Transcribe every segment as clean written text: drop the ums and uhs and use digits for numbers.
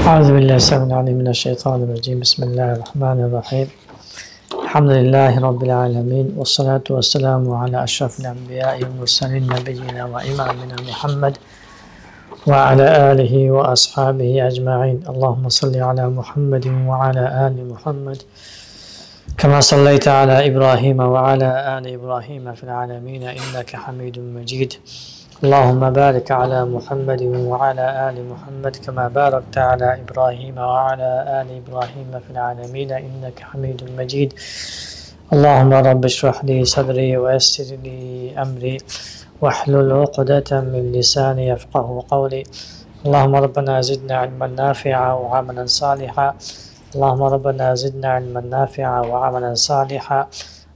أعوذ بالله السميع العليم من الشيطان الرجيم. بسم الله الرحمن الرحيم. الحمد لله رب العالمين، والصلاة والسلام على أشرف الأنبياء والمرسلين نبينا وإمامنا محمد وعلى آله وأصحابه أجمعين. اللهم صل على محمد وعلى آل محمد كما صليت على إبراهيم وعلى آل إبراهيم في العالمين إنك حميد مجيد. اللهم بارك على محمد وعلى آل محمد كما باركت على إبراهيم وعلى آل إبراهيم في العالمين إنك حميد مجيد. اللهم رب اشرح لي صدري ويسر لي أمري واحلل عقدة من لساني يفقه قولي. اللهم ربنا زدنا علما نافعا وعملا صالحا. اللهم ربنا زدنا علما نافعا وعملا صالحا.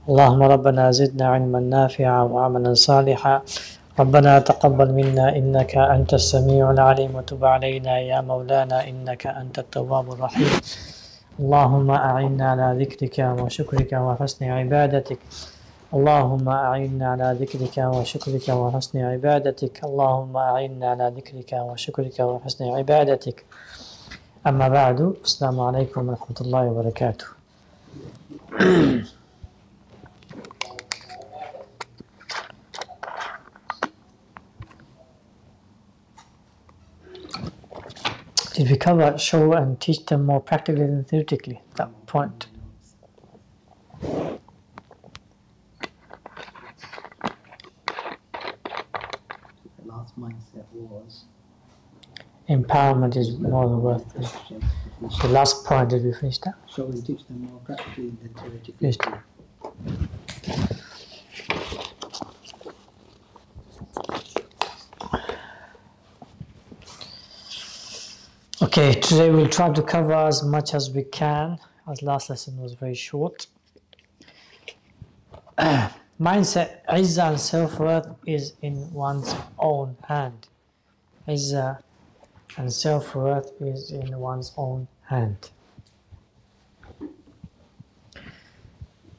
اللهم ربنا زدنا علما نافعا وعملا صالحا. ربنا تقبل منا إنك أنت السميع العليم، وتب علينا يا مولانا إنك أنت التواب الرحيم. اللهم أعنا على ذكرك وشكرك وحسن عبادتك. اللهم أعنا على ذكرك وشكرك وحسن عبادتك. اللهم أعنا على ذكرك وشكرك وحسن عبادتك. أما بعد، السلام عليكم ورحمة الله وبركاته. Did we cover show and teach them more practically than theoretically? That point. The last mindset was Empowerment is more than worth it. The last point, did we finish that? show and teach them more practically than theoretically. Finished. Okay, today we'll try to cover as much as we can, as last lesson was very short. Mindset, Izzah and self-worth is in one's own hand. Izzah and self-worth is in one's own hand.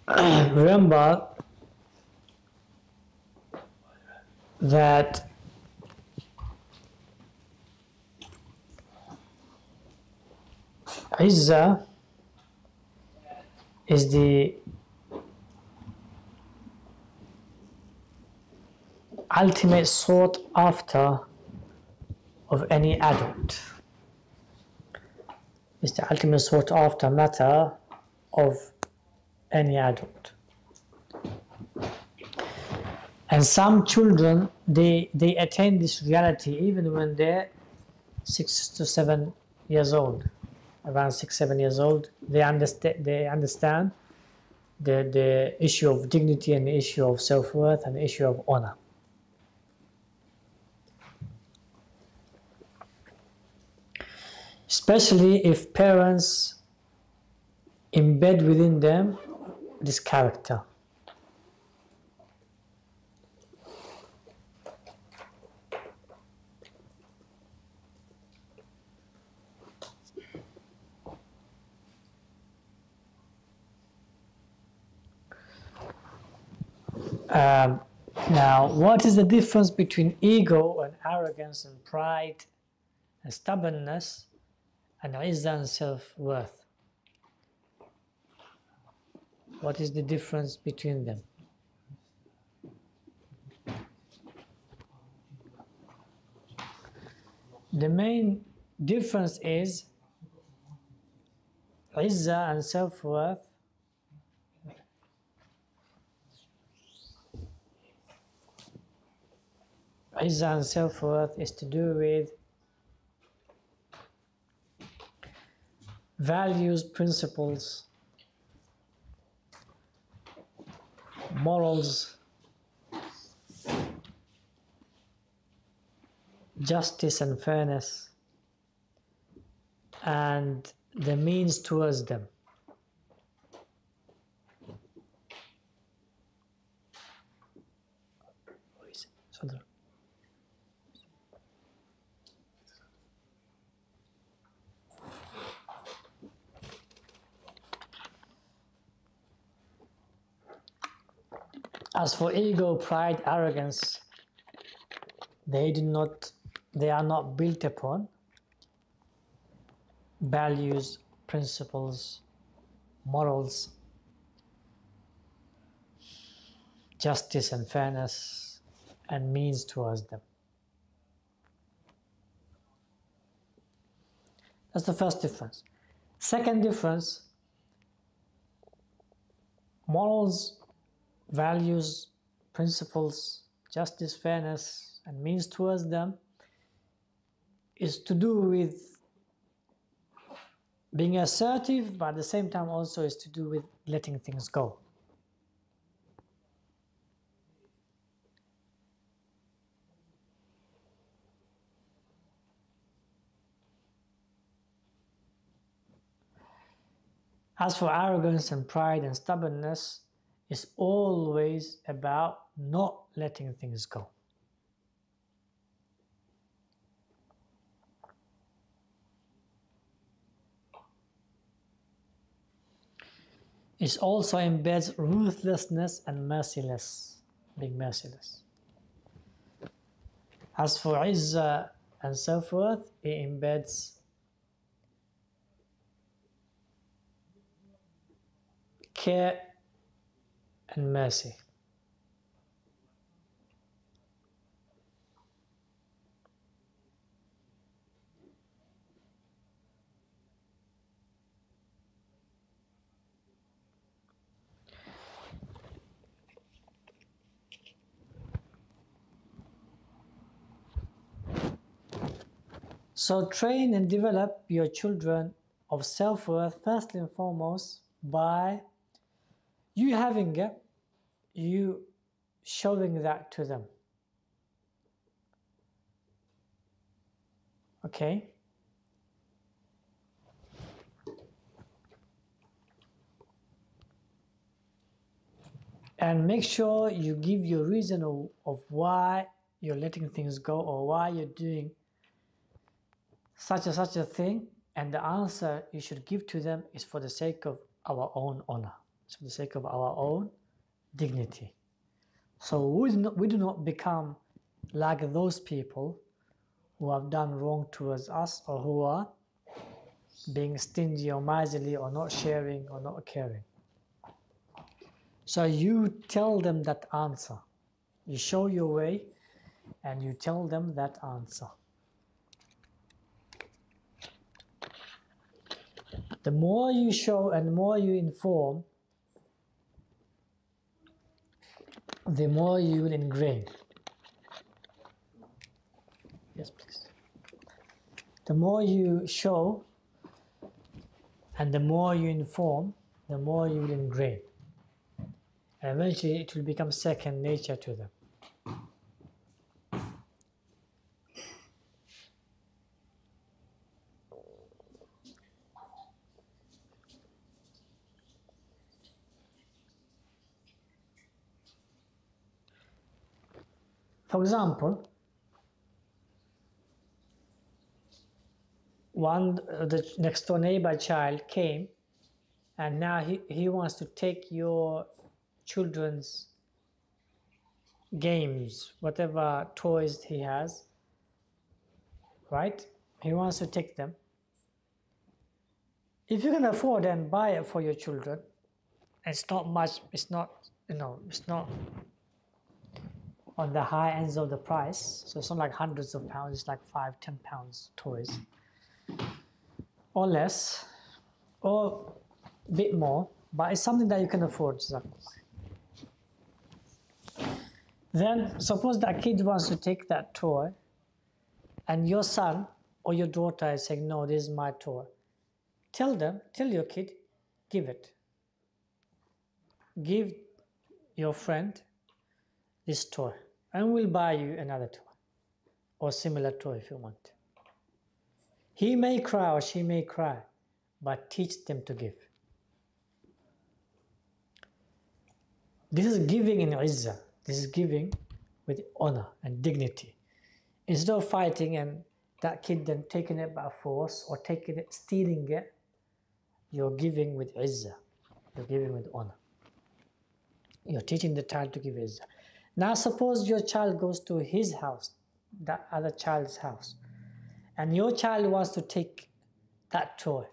Remember that Izzah is the ultimate sought after of any adult. It's the ultimate sought after matter of any adult. And some children, they attain this reality even when they're 6 to 7 years old. Around 6, 7 years old, they understand the issue of dignity and the issue of self-worth and the issue of honor. Especially if parents embed within them this character. Now, what is the difference between ego and arrogance and pride and stubbornness and izzah and self-worth? What is the difference between them? The main difference is izzah and self-worth Izzah and self-worth is to do with values, principles, morals, justice and fairness, and the means towards them. As for ego, pride, arrogance, they are not built upon values, principles, morals, justice and fairness, and means towards them. That's the first difference. Second difference, morals, values, principles, justice, fairness, and means towards them is to do with being assertive, but at the same time also is to do with letting things go. As for arrogance and pride and stubbornness, it's always about not letting things go. It also embeds ruthlessness and being merciless. As for izzah and self-worth, it embeds care and mercy. So train and develop your children of self-worth first and foremost by you having it, you showing that to them. Okay? And make sure you give your reason of why you're letting things go or why you're doing such a thing, and the answer you should give to them is for the sake of our own honor. It's for the sake of our own dignity. So we do not become like those people who have done wrong towards us or who are being stingy or miserly or not sharing or not caring. So you tell them that answer. You show your way and you tell them that answer. The more you show and the more you inform, the more you will ingrain. Yes, please. The more you show and the more you inform, the more you will ingrain. And eventually it will become second nature to them. For example, the next door neighbor child came and now he wants to take your children's games, whatever toys he has, right? He wants to take them. If you can afford and buy it for your children, it's not much, it's not on the high ends of the price. So it's not like hundreds of pounds, it's like £5-10 toys. Or less, or a bit more, but it's something that you can afford. Then suppose that kid wants to take that toy and your son or your daughter is saying, no, this is my toy. Tell your kid, give it. Give your friend this toy and we'll buy you another toy or similar toy if you want. He may cry or she may cry, but teach them to give. This is giving in izzah. This is giving with honor and dignity. Instead of fighting and that kid then taking it by force or stealing it, you're giving with izzah. You're giving with honor. You're teaching the child to give izzah. Now suppose your child goes to his house, that other child's house, and your child wants to take that toy.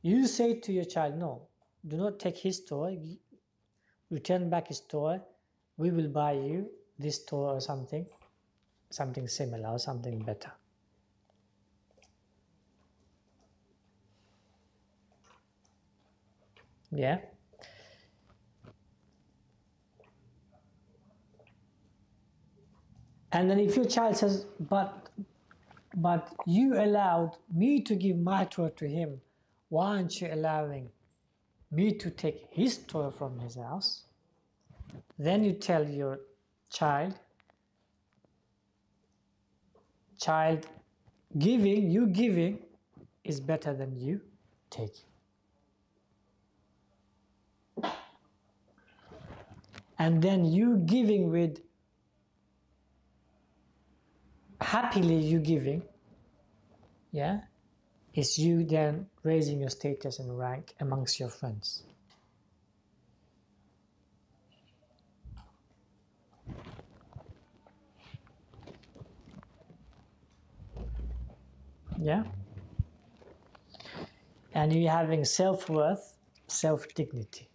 You say to your child, no, do not take his toy, return back his toy, we will buy you this toy or something similar or something better. Yeah. And then if your child says, but you allowed me to give my toy to him, why aren't you allowing me to take his toy from his house? Then you tell your child, you giving is better than you taking. And then you giving with happily you giving, yeah, is you then raising your status and rank amongst your friends. Yeah. And you having self-worth, self-dignity.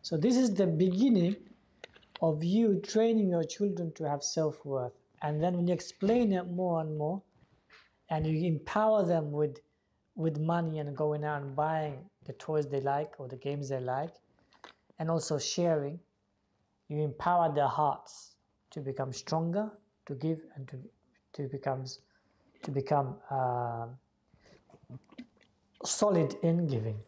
So this is the beginning of you training your children to have self-worth. And then when you explain it more and more, and you empower them with money and going out and buying the toys they like or the games they like, and also sharing, you empower their hearts to become stronger, to give, and to become solid in giving.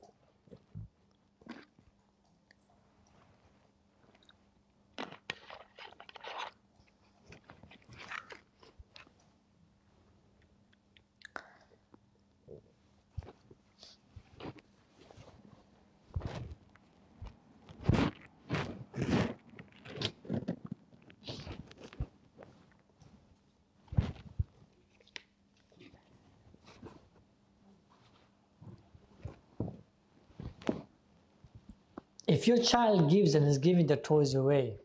If your child gives and is giving the toys away,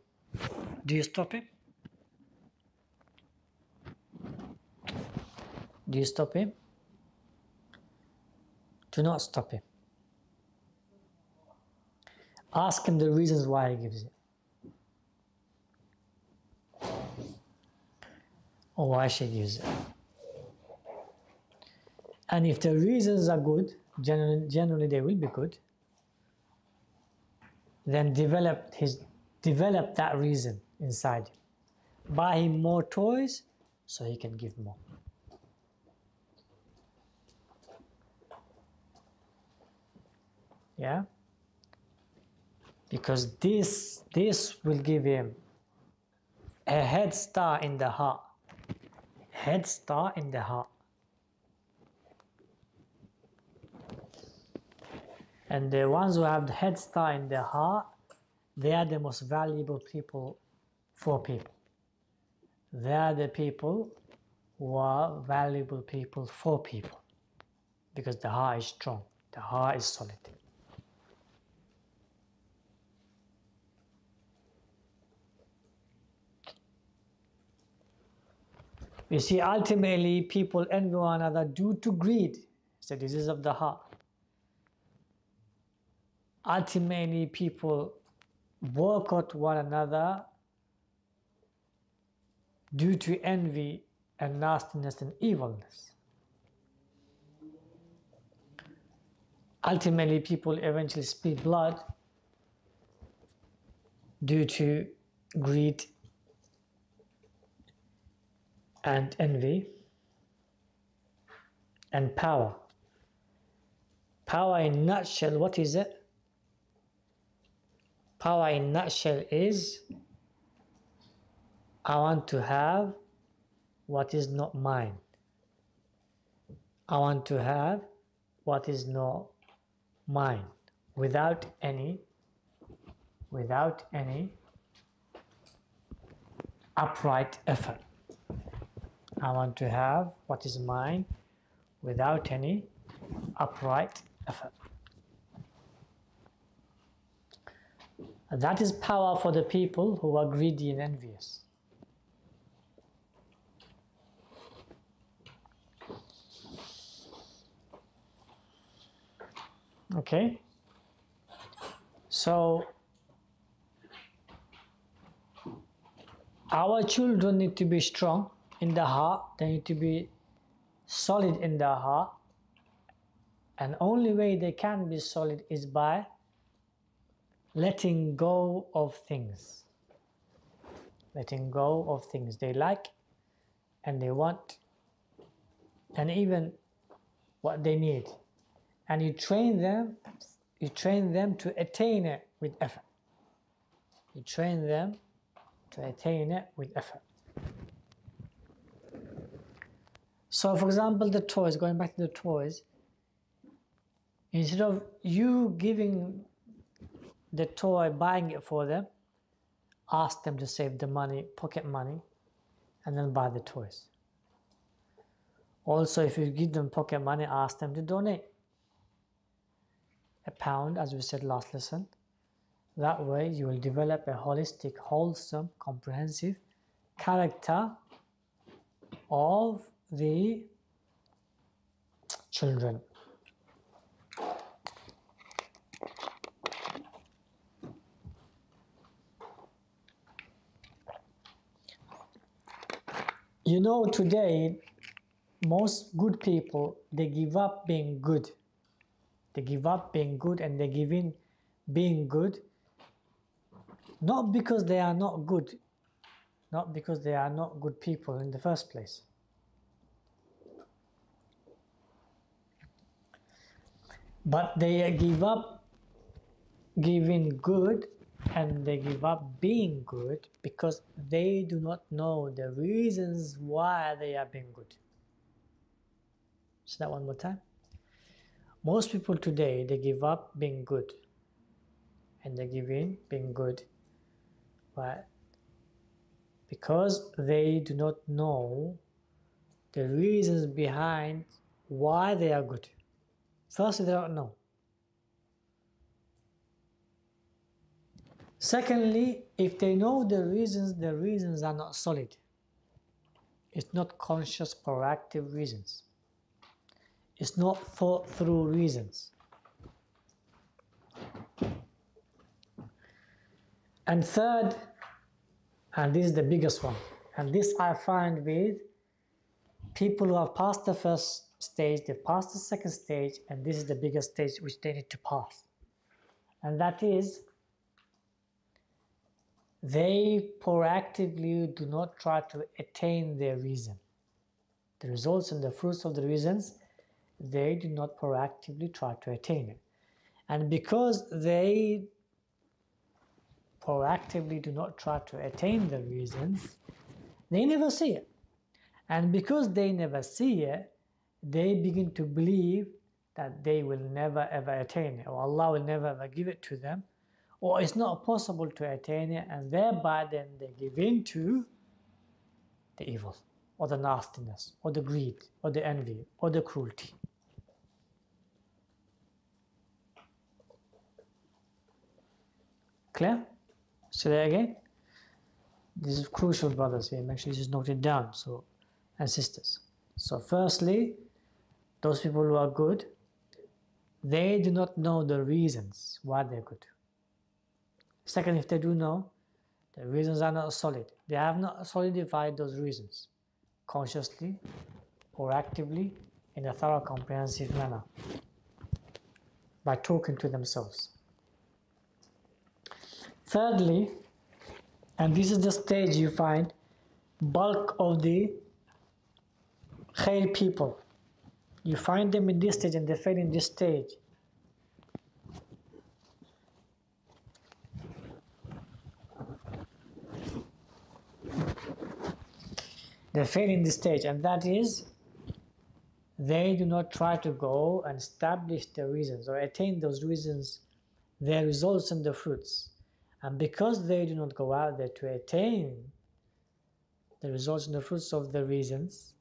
do you stop him? Do you stop him? Do not stop him. Ask him the reasons why he gives it, or why she gives it. And if the reasons are good, generally they will be good, then develop that reason inside you. Buy him more toys so he can give more. Yeah? Because this will give him a head start in the heart. Head start in the heart. And the ones who have the head start in their heart, they are the most valuable people for people. They are the people who are valuable people for people. Because the heart is strong. The heart is solid. You see, ultimately, people envy one another due to greed. It's a disease of the heart. Ultimately, people boycott one another due to envy and nastiness and evilness. Ultimately, people eventually spill blood due to greed and envy and power. Power in a nutshell, what is it? Power in a nutshell is, I want to have what is not mine. I want to have what is not mine without any upright effort. I want to have what is mine without any upright effort. And that is power for the people who are greedy and envious. Okay? So, our children need to be strong in the heart. They need to be solid in the heart. And only way they can be solid is by letting go of things. Letting go of things they like and they want, and even what they need. And you train them to attain it with effort. You train them to attain it with effort. So for example, the toys, going back to the toys, instead of you giving the toy, buying it for them, ask them to save the money, pocket money, and then buy the toys. Also, if you give them pocket money, ask them to donate £1, as we said last lesson. That way you will develop a holistic, wholesome, comprehensive character of the children. You know, today, most good people, they give up being good. They give up being good and they give in being good, not because they are not good, not because they are not good people in the first place. But they give up giving good and they give up being good because they do not know the reasons why they are being good. Say that one more time. Most people today, they give up being good and they give in being good. Right? Because they do not know the reasons behind why they are good. Firstly, they don't know. Secondly, if they know the reasons are not solid. It's not conscious, proactive reasons. It's not thought through reasons. And third, and this is the biggest one, and this I find with people who have passed the first stage, they've passed the second stage, and this is the biggest stage which they need to pass. And that is, they proactively do not try to attain their reason. The results and the fruits of the reasons, they do not proactively try to attain it. And because they proactively do not try to attain the reasons, they never see it. And because they never see it, they begin to believe that they will never ever attain it, or Allah will never ever give it to them, or it's not possible to attain it, and thereby then they give in to the evil, or the nastiness, or the greed, or the envy, or the cruelty. Clear? Say that again. This is crucial, brothers. We make sure this is noted down, so, and sisters. So firstly, those people who are good, they do not know the reasons why they're good. Second, if they do know, the reasons are not solid. They have not solidified those reasons consciously or actively in a thorough, comprehensive manner by talking to themselves. Thirdly, and this is the stage you find bulk of the khair people. You find them in this stage and they fail in this stage. They fail in this stage, and that is, they do not try to go and establish the reasons or attain those reasons, their results and the fruits. And because they do not go out there to attain the results and the fruits of the reasons,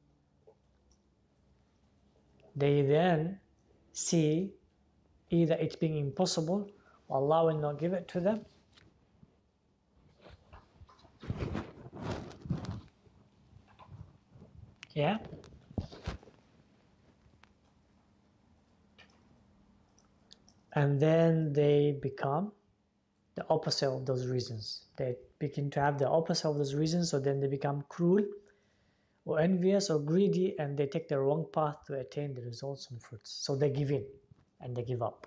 they then see either it being impossible or Allah will not give it to them, yeah, and then they become the opposite of those reasons. They begin to have the opposite of those reasons, so then they become cruel or envious or greedy, and they take the wrong path to attain the results and fruits. So they give in and they give up.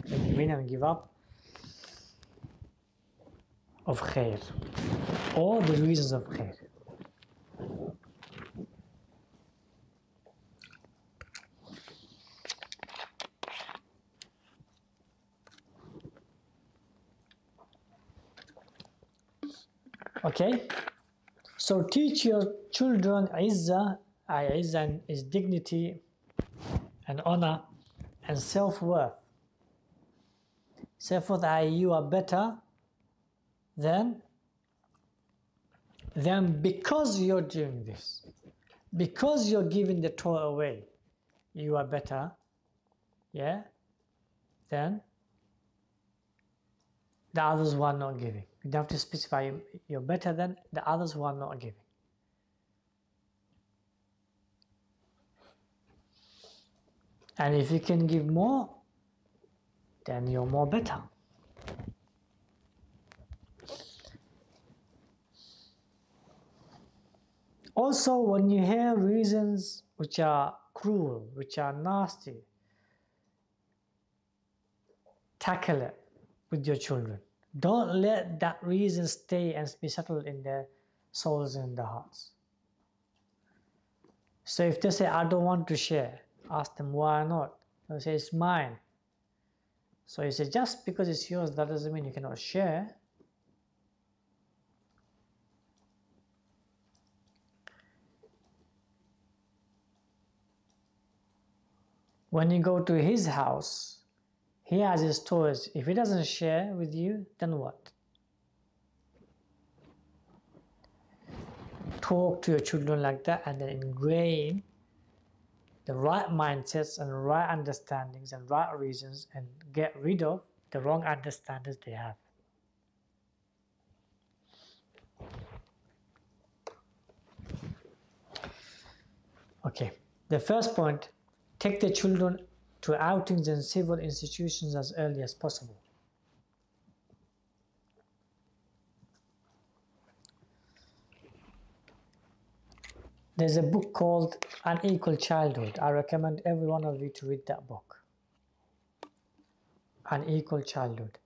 They give in and give up of khair, or the reasons of khair. Okay? So teach your children izzah. Izzah is dignity and honor and self-worth. Self-worth, you are better than because you're doing this. Because you're giving the Torah away, you are better, yeah, than the others who are not giving. You don't have to specify you're better than the others who are not giving. And if you can give more, then you're more better. Also, when you hear reasons which are cruel, which are nasty, tackle it with your children. Don't let that reason stay and be settled in their souls and their hearts. So if they say, I don't want to share, ask them why not. They'll say, it's mine. So you say, just because it's yours, that doesn't mean you cannot share. When you go to his house, he has his toys. If he doesn't share with you, then what? Talk to your children like that and then ingrain the right mindsets and right understandings and right reasons, and get rid of the wrong understandings they have. Okay, the first point, take the children to outings and civil institutions as early as possible. There's a book called Unequal Childhood. I recommend every one of you to read that book. Unequal Childhood.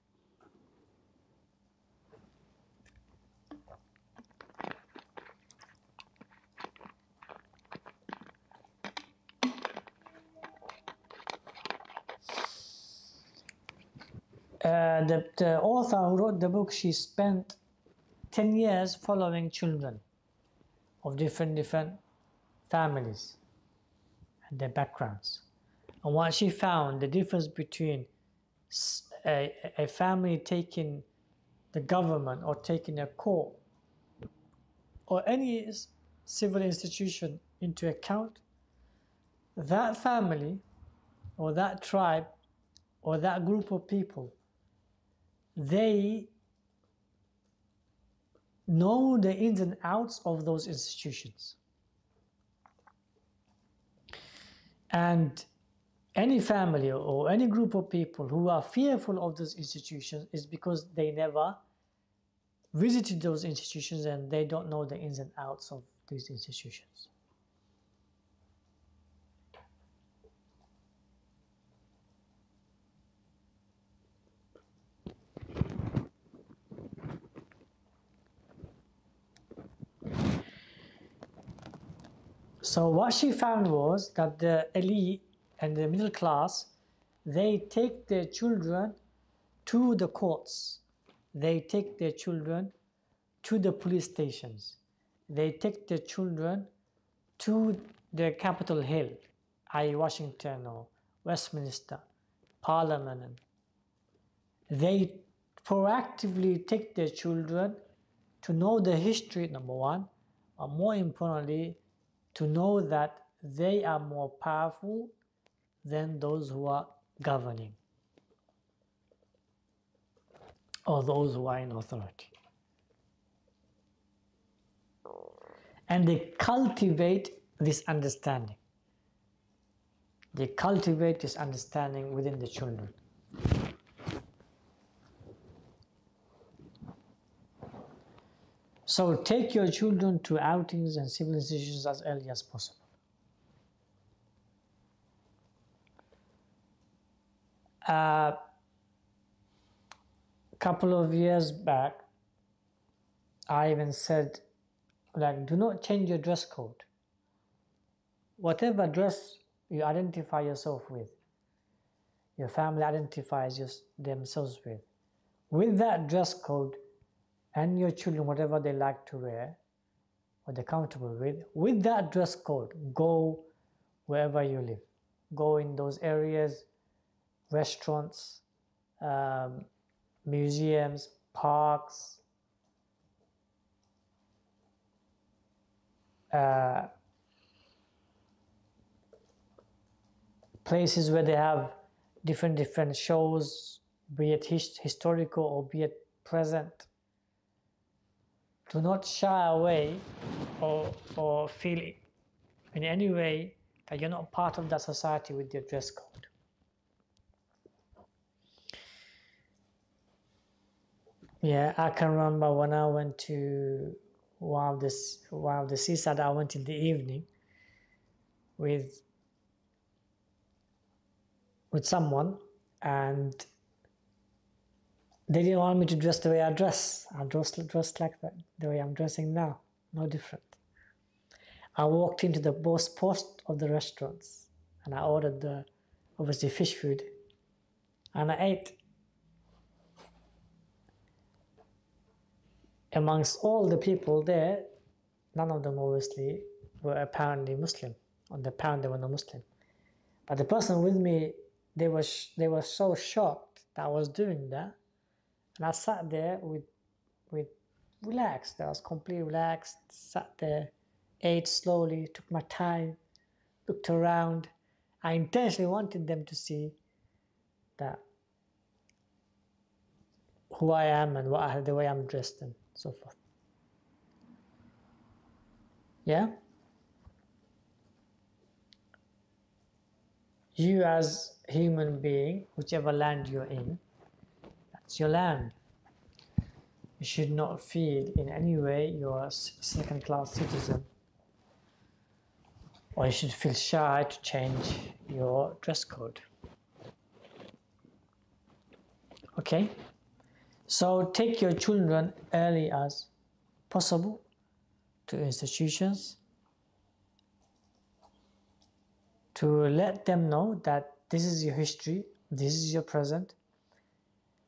The author who wrote the book, she spent 10 years following children of different families and their backgrounds. And what she found, the difference between a family taking the government or taking a court or any civil institution into account, that family or that tribe or that group of people, they know the ins and outs of those institutions. And any family or any group of people who are fearful of those institutions is because they never visited those institutions and they don't know the ins and outs of these institutions. So what she found was that the elite and the middle class, they take their children to the courts. They take their children to the police stations. They take their children to the Capitol Hill, i.e. Washington or Westminster, Parliament. They proactively take their children to know the history, number one, but more importantly, to know that they are more powerful than those who are governing or those who are in authority. And they cultivate this understanding. they cultivate this understanding within the children. So take your children to outings and civil institutions as early as possible. A couple of years back, I even said, like, do not change your dress code. Whatever dress you identify yourself with, your family identifies themselves with that dress code, and your children, whatever they like to wear, what they're comfortable with that dress code, go wherever you live. Go in those areas, restaurants, museums, parks, places where they have different shows, be it historical or be it present. Do not shy away or feel in any way that you're not part of that society with your dress code. Yeah, I can remember when I went to one of the seaside. I went in the evening with someone, and they didn't want me to dress the way I dress. I dressed like that, the way I'm dressing now, no different. I walked into the most post of the restaurants, and I ordered obviously fish food, and I ate. Amongst all the people there, none of them obviously were apparently Muslim. On the pound, they were not Muslim. But the person with me, they were so shocked that I was doing that, and I sat there with relaxed. I was completely relaxed. Sat there, ate slowly, took my time, looked around. I intentionally wanted them to see that who I am and the way I'm dressed and so forth. Yeah? You as a human being, whichever land you're in, that's your land. You should not feel in any way you're a second-class citizen, or you should feel shy to change your dress code. Okay? So take your children early as possible to institutions to let them know that this is your history, this is your present,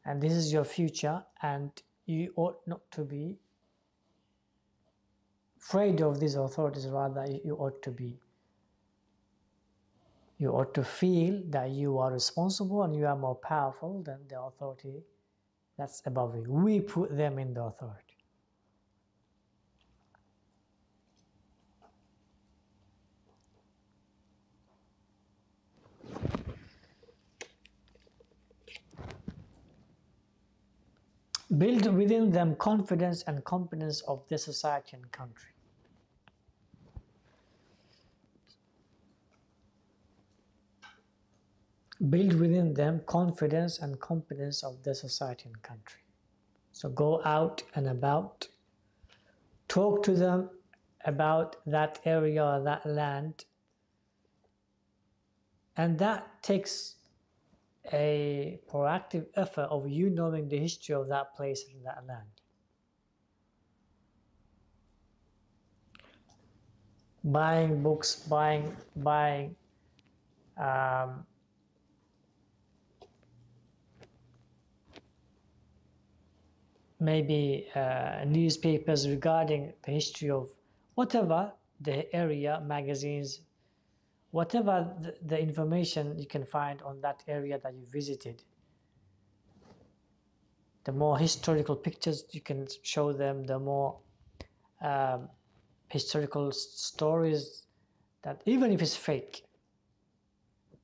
and this is your future, and you ought not to be afraid of these authorities. Rather, you ought to feel that you are responsible and you are more powerful than the authority that's above you. We put them in the authority. Build within them confidence and competence of their society and country. Build within them confidence and competence of their society and country. So go out and about, talk to them about that area or that land, and that takes a proactive effort of you knowing the history of that place and that land. Buying books, buying maybe newspapers regarding the history of whatever the area, magazines, whatever the information you can find on that area that you visited. The more historical pictures you can show them, the more historical stories, that even if it's fake,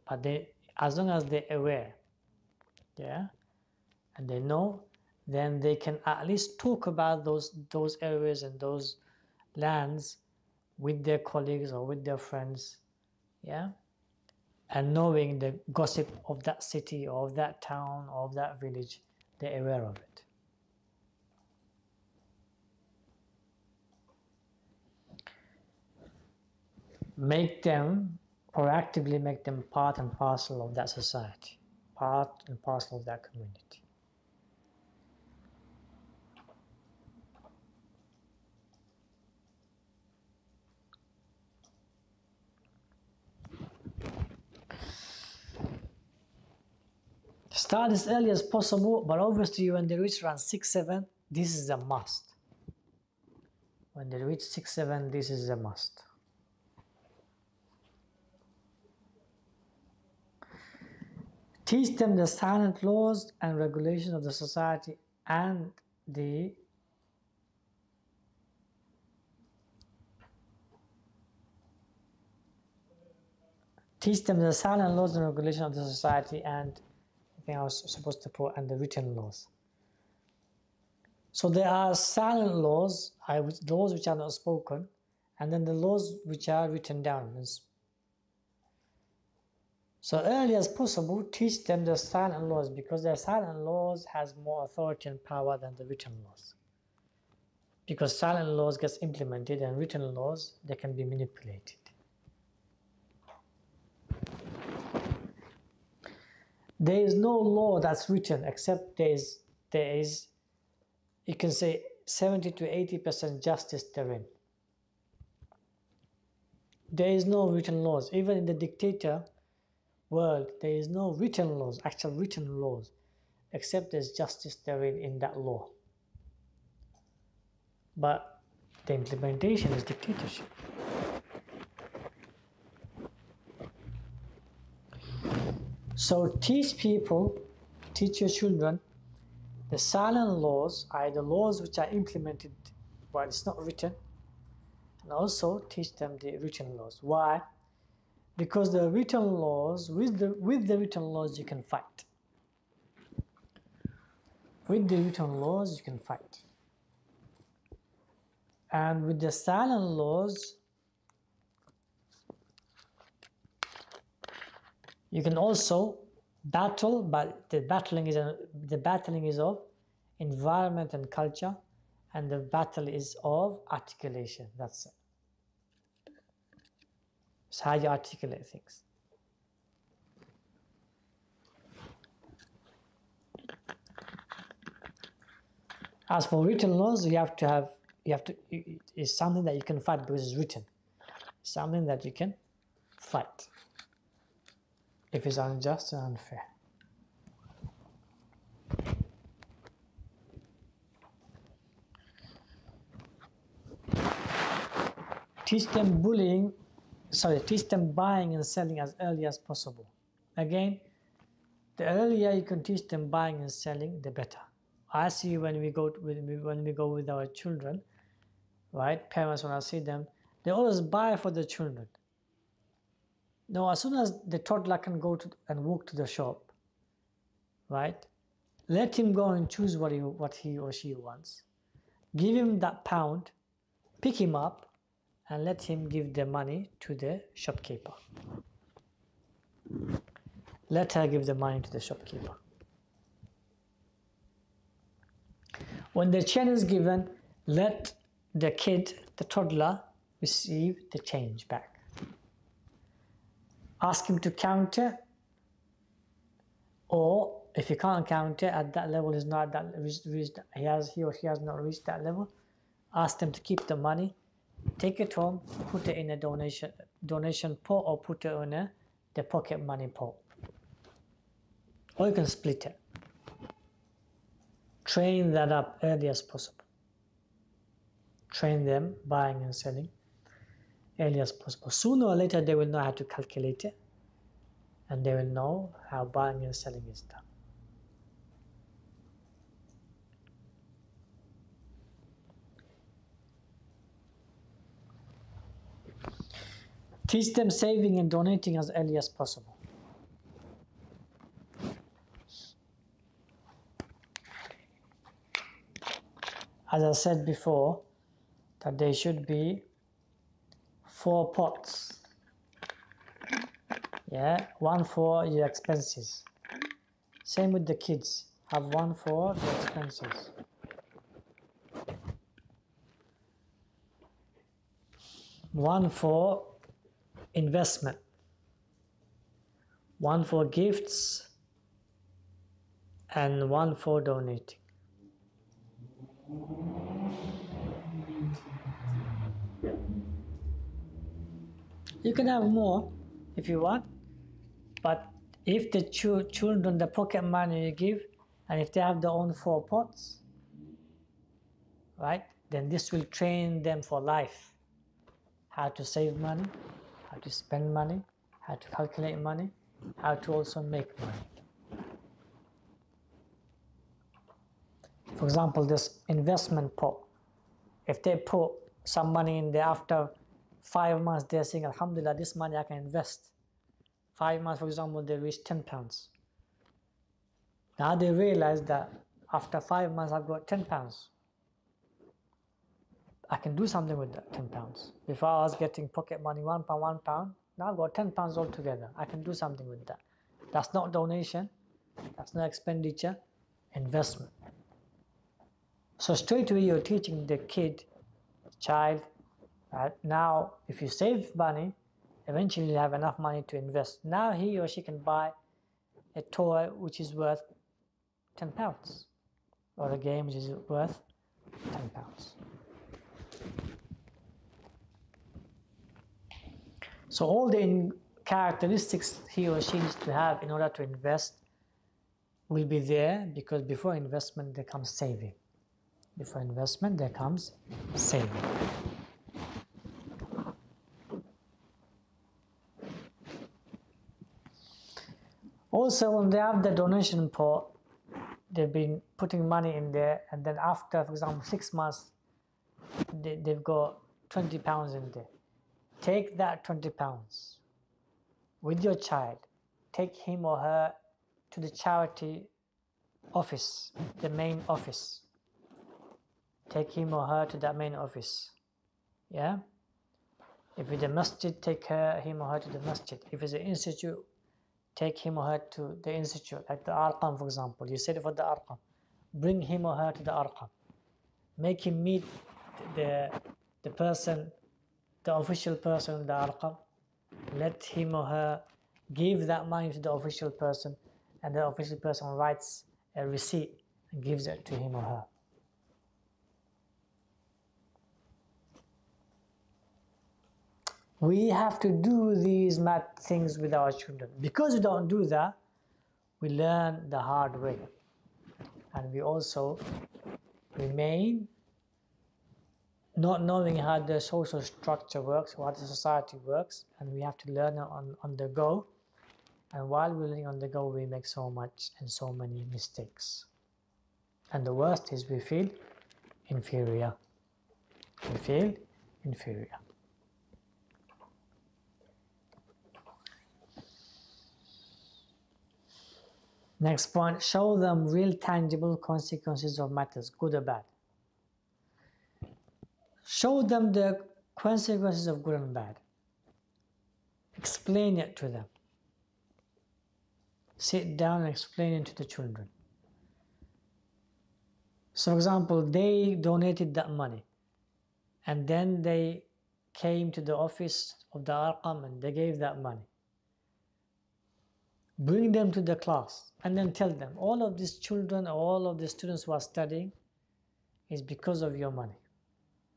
but as long as they're aware, yeah, and they know, then they can at least talk about those areas and those lands with their colleagues or with their friends, yeah, and knowing the gossip of that city or of that town or of that village, they're aware of it. Proactively make them part and parcel of that society, part and parcel of that community. Start as early as possible, but obviously when they reach around 6, 7, this is a must. When they reach 6, 7, this is a must. Teach them the silent laws and regulations of the society and the silent laws and regulations of the society, and I think I was supposed to put and the written laws. So there are silent laws, laws which are not spoken, and then the laws which are written down. So early as possible, teach them the silent laws, because the silent laws has more authority and power than the written laws. Because silent laws gets implemented and written laws, they can be manipulated. There is no law that's written except there is, you can say 70 to 80% justice therein. There is no written laws. Even in the dictator world, there is no written laws, actual written laws, except there's justice therein in that law. But the implementation is dictatorship. So teach your children the silent laws, are the laws which are implemented but it's not written, and also teach them the written laws. Why? Because the written laws, with the written laws you can fight. With the written laws you can fight. And with the silent laws, you can also battle, but the battling is of environment and culture, and the battle is of articulation. That's it. It's how you articulate things. As for written laws, it's something that you can fight because it's written. It's something that you can fight if it's unjust and unfair. Teach them buying and selling as early as possible. Again, the earlier you can teach them buying and selling, the better. I see when we go with our children, right? Parents, when I see them, they always buy for the children. No, as soon as the toddler can go and walk to the shop, right? Let him go and choose what he or she wants. Give him that pound, pick him up, and let him give the money to the shopkeeper. Let her give the money to the shopkeeper. When the change is given, let the toddler, receive the change back. Ask him to counter, or if he can't counter at that level, is not that he or she has not reached that level, ask them to keep the money, take it home, put it in a donation pot, or put it in the pocket money pot. Or you can split it. Train that up early as possible. Train them buying and selling early as possible. Sooner or later they will know how to calculate it, and they will know how buying and selling is done. Teach them saving and donating as early as possible. As I said before, that there should be 4 pots. Yeah, one for your expenses. Same with the kids. Have one for the expenses. One for investment. One for gifts. And one for donating. You can have more if you want, but if the children, the pocket money you give, and if they have their own 4 pots, right, then this will train them for life. How to save money, how to spend money, how to calculate money, how to also make money. For example, this investment pot, if they put some money in there, after 5 months they're saying, Alhamdulillah, this money I can invest. 5 months, for example, they reach £10. Now they realize that after 5 months I've got £10. I can do something with that £10. Before I was getting pocket money, £1, now I've got £10 altogether. I can do something with that. That's not donation, that's not expenditure, investment. So straight away you're teaching the child, now if you save money, eventually you have enough money to invest. Now he or she can buy a toy which is worth £10, or a game which is worth £10. So all the characteristics he or she needs to have in order to invest will be there, because before investment there comes saving. Before investment there comes saving. Also, when they have the donation pot, they've been putting money in there, and then after, for example, 6 months, they've got £20 in there. Take that £20 with your child, take him or her to the charity office, the main office. Take him or her to that main office. Yeah? If it's a masjid, take him or her to the masjid. If it's an institute, take him or her to the institute, like the Al-Arqam, for example. You said for the Al-Arqam. Bring him or her to the Al-Arqam. Make him meet the person, the official person in the Al-Arqam. Let him or her give that money to the official person, and the official person writes a receipt and gives it to him or her. We have to do these math things with our children. Because we don't do that, we learn the hard way. And we also remain not knowing how the social structure works, how the society works, and we have to learn on the go. And while we're learning on the go, we make so much and so many mistakes. And the worst is we feel inferior. We feel inferior. Next point, show them real tangible consequences of matters, good or bad. Show them the consequences of good and bad. Explain it to them. Sit down and explain it to the children. So for example, they donated that money, and then they came to the office of the Arqam and they gave that money. Bring them to the class and then tell them, all of these children, all of the students who are studying is because of your money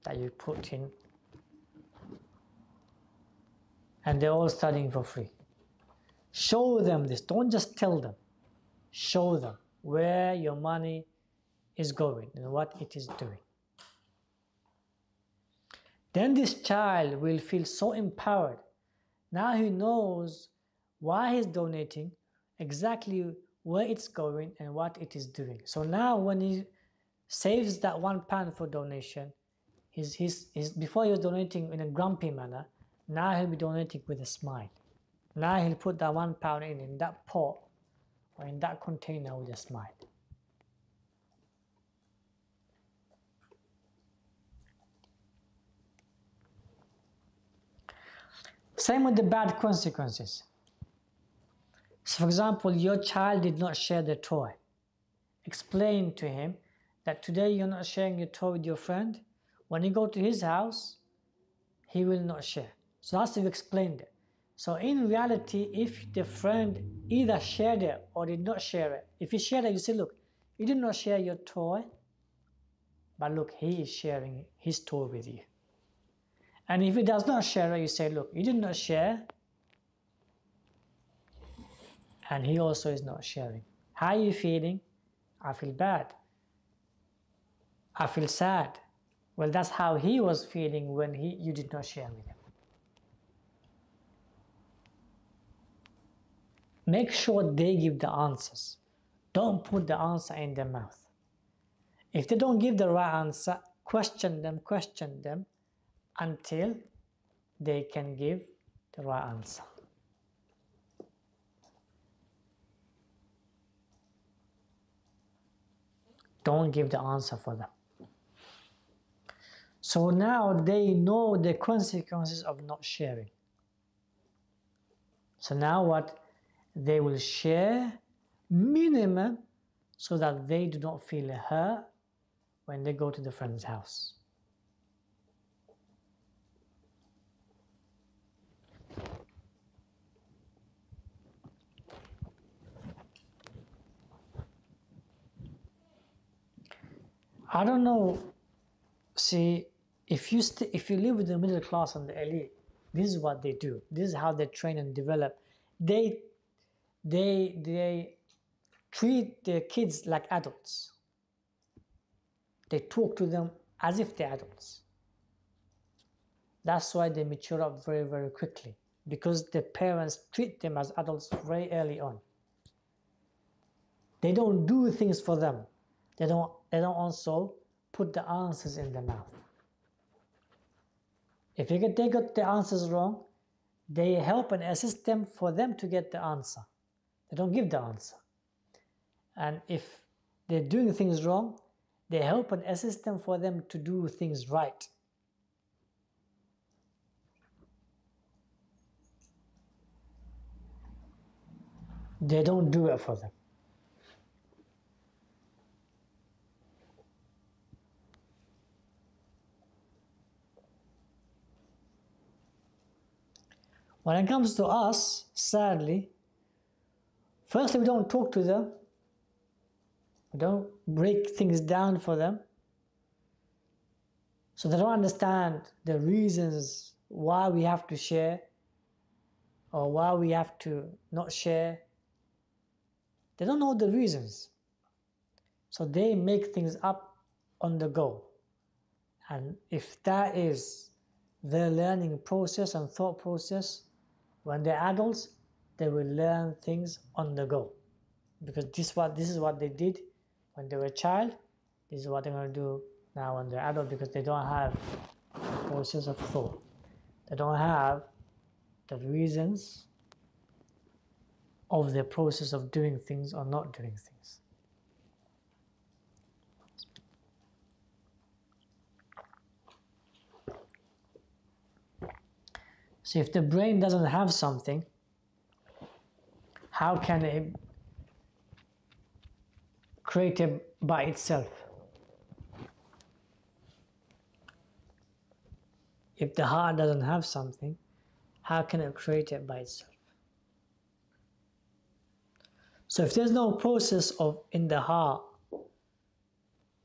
that you put in, and they're all studying for free. Show them this, don't just tell them. Show them where your money is going and what it is doing. Then this child will feel so empowered. Now he knows why he's donating, exactly where it's going and what it is doing. So now when he saves that £1 for donation, before he was donating in a grumpy manner, now he'll be donating with a smile. Now he'll put that £1 in that pot or in that container with a smile. Same with the bad consequences. So for example, your child did not share the toy. Explain to him that today you're not sharing your toy with your friend. When you go to his house, he will not share. So that's if you explained it. So in reality, if the friend either shared it or did not share it, if he shared it, you say, look, you did not share your toy, but look, he is sharing his toy with you. And if he does not share it, you say, look, you did not share, and he also is not sharing. How are you feeling? I feel bad. I feel sad. Well, that's how he was feeling when you did not share with him. Make sure they give the answers. Don't put the answer in their mouth. If they don't give the right answer, question them until they can give the right answer. Don't give the answer for them. So now they know the consequences of not sharing. So now what? They will share minimum so that they do not feel hurt when they go to the friend's house. I don't know. See, if you live with the middle class and the elite, this is what they do. This is how they train and develop. They treat their kids like adults. They talk to them as if they're adults. That's why they mature up very, very quickly, because the parents treat them as adults very early on. They don't do things for them. They don't also put the answers in their mouth. If they got the answers wrong, they help and assist them for them to get the answer. They don't give the answer. And if they're doing things wrong, they help and assist them for them to do things right. They don't do it for them. When it comes to us, sadly, firstly, we don't talk to them. We don't break things down for them. So they don't understand the reasons why we have to share or why we have to not share. They don't know the reasons. So they make things up on the go. And if that is their learning process and thought process, when they're adults, they will learn things on the go. Because this is what they did when they were a child. This is what they're going to do now when they're adult, because they don't have a process of thought. They don't have the reasons of the process of doing things or not doing things. So if the brain doesn't have something, how can it create it by itself? If the heart doesn't have something, how can it create it by itself? So if there's no process in the heart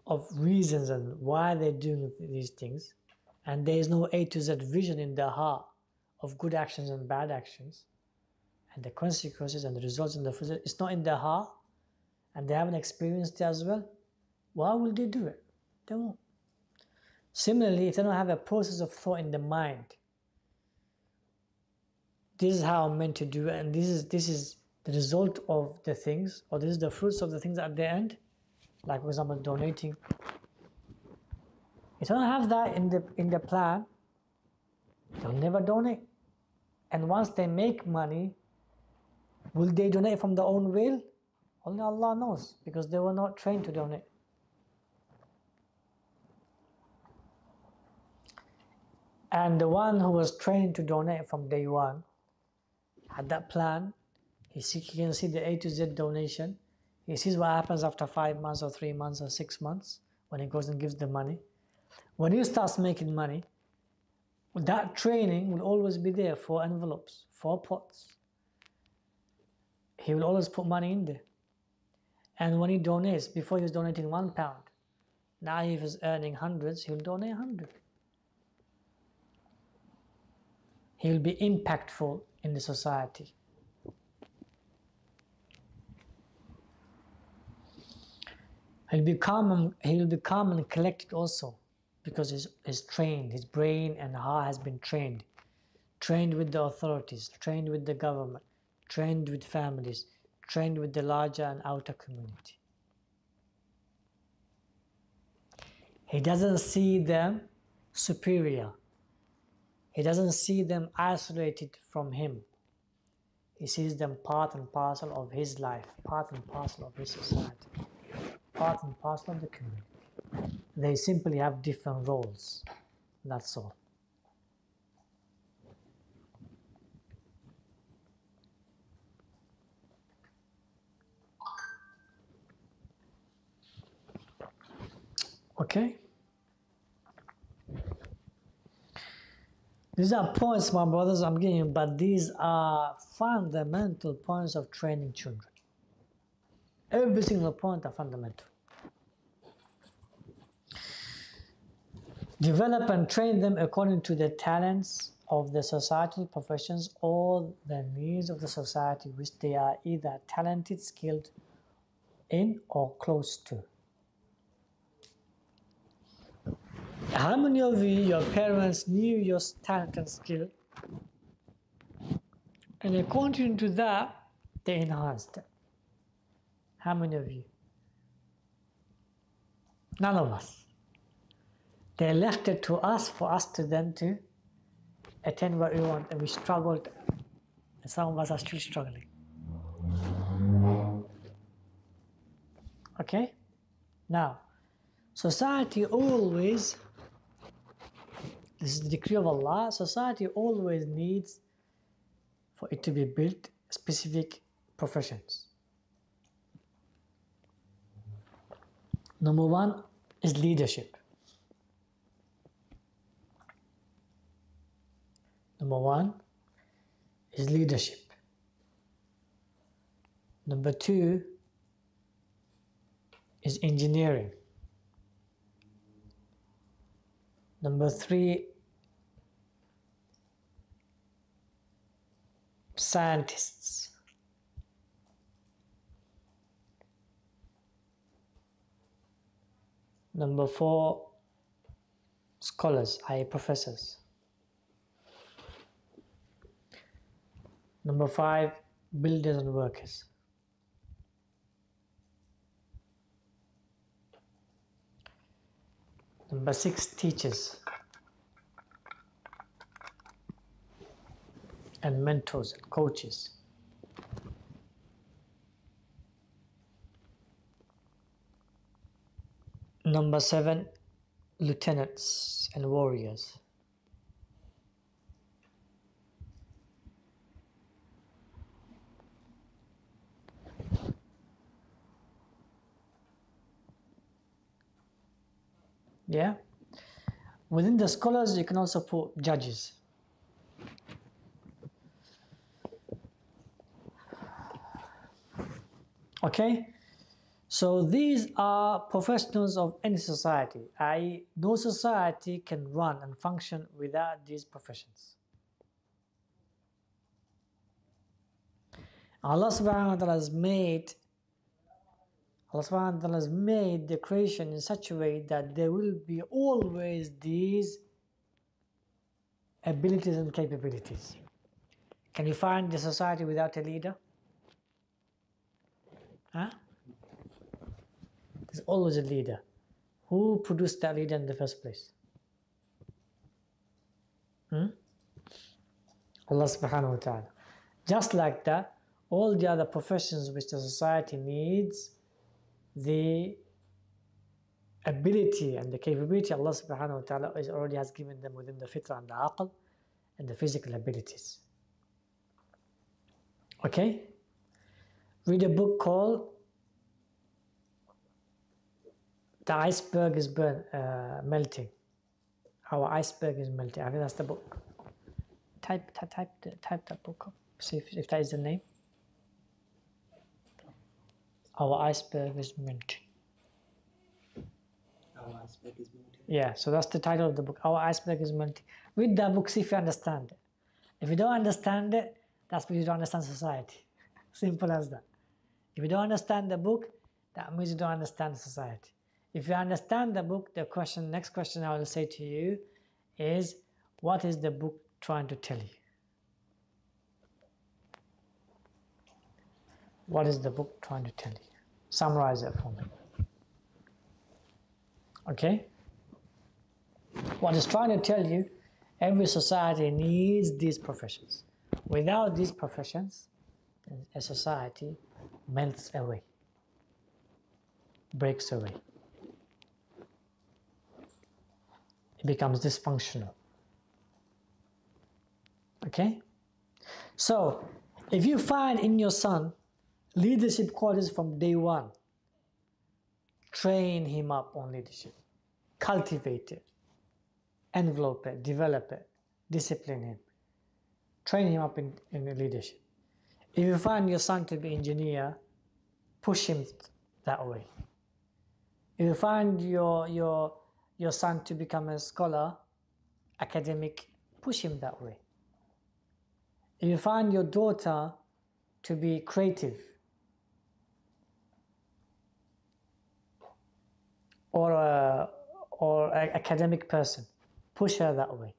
of reasons and why they're doing these things, and there is no A to Z vision in the heart of good actions and bad actions, and the consequences and the results in the future, it's not in their heart, and they haven't experienced it as well, why will they do it? They won't. Similarly, if they don't have a process of thought in the mind, this is how I'm meant to do it, and this is the result of the things, or this is the fruits of the things at the end, like for example donating. If they don't have that in the plan, they'll never donate. And once they make money, will they donate from their own will? Only Allah knows, because they were not trained to donate. And the one who was trained to donate from day one had that plan, He can see the A to Z donation. He sees what happens after 5 months or 3 months or 6 months when he goes and gives the money. When he starts making money, that training will always be there, 4 envelopes, 4 pots. He will always put money in there. And when he donates, before he was donating £1, now he was earning hundreds, he'll donate 100. He'll be impactful in the society. He'll be calm and collected also, because he's trained, his brain and heart has been trained. Trained with the authorities, trained with the government, trained with families, trained with the larger and outer community. He doesn't see them superior. He doesn't see them isolated from him. He sees them part and parcel of his life, part and parcel of his society, part and parcel of the community. They simply have different roles. That's all. Okay? These are points, my brothers, I'm giving you, but these are fundamental points of training children. Every single point are fundamental. Develop and train them according to the talents of the societal professions or the needs of the society which they are either talented, skilled in, or close to. How many of you, your parents knew your talent and skill, and according to that, they enhanced it? How many of you? None of us. They left it to us, for us to then to attain what we want, and we struggled, and some of us are still struggling. Okay? Now, society always, this is the decree of Allah, society always needs for it to be built specific professions. Number 1 is leadership. Number 1 is leadership. Number 2 is engineering. Number 3, scientists. Number 4, scholars, i.e. professors. Number 5, builders and workers. Number 6, teachers and mentors and coaches. Number 7, lieutenants and warriors. Yeah? Within the scholars, you can also put judges. Okay? So these are professionals of any society, i.e. no society can run and function without these professions. Allah subhanahu wa ta'ala has made the creation in such a way that there will be always these abilities and capabilities. Can you find the society without a leader? Huh? There's always a leader. Who produced that leader in the first place? Allah subhanahu wa ta'ala. Just like that, all the other professions which the society needs, the ability and the capability Allah subhanahu wa ta'ala already has given them within the fitrah and the aql and the physical abilities. Okay? Read a book called The Iceberg is Melting. Our iceberg is melting. I think that's the book. Type that book up. See if that is the name. Our iceberg is melting. Our iceberg is melting. Yeah, so that's the title of the book. Our iceberg is melting. Read that book, see if you understand it. If you don't understand it, that's because you don't understand society. Simple as that. If you don't understand the book, that means you don't understand society. If you understand the book, next question I will say to you is, what is the book trying to tell you? What is the book trying to tell you? Summarize it for me. Okay? What it's trying to tell you, every society needs these professions. Without these professions, a society melts away, breaks away. It becomes dysfunctional. Okay? So, if you find in your son leadership qualities from day one, train him up on leadership. Cultivate it. Envelope it. Develop it. Discipline him. Train him up in leadership. If you find your son to be engineer, push him that way. If you find your son to become a scholar, academic, push him that way. If you find your daughter to be creative or an academic person, push her that way.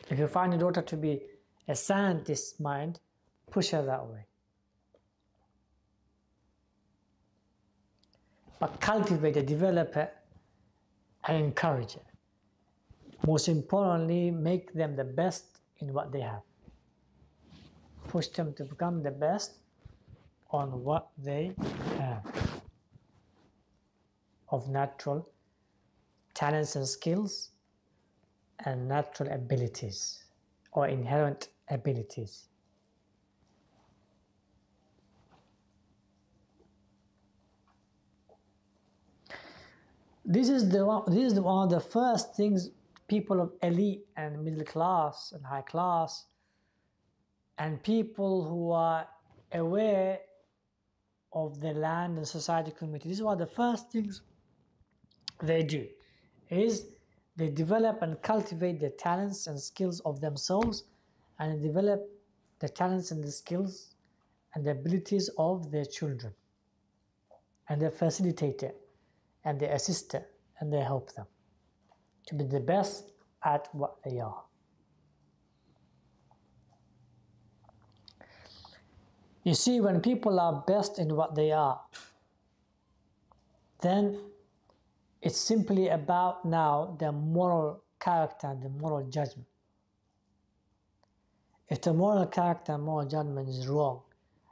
If you find your daughter to be a scientist mind, push her that way. But cultivate it, develop it, and encourage it. Most importantly, make them the best in what they have. Push them to become the best on what they have of natural talents and skills and natural abilities or inherent abilities. This is one of the first things people of elite and middle class and high class and people who are aware of the land and society community, this is one of the first things they do, is they develop and cultivate the talents and skills of themselves and develop the talents and the skills and the abilities of their children. And they facilitate it and they assist it and they help them to be the best at what they are. You see, when people are best in what they are, then it's simply about now their moral character and the moral judgment. If the moral character and moral judgment is wrong,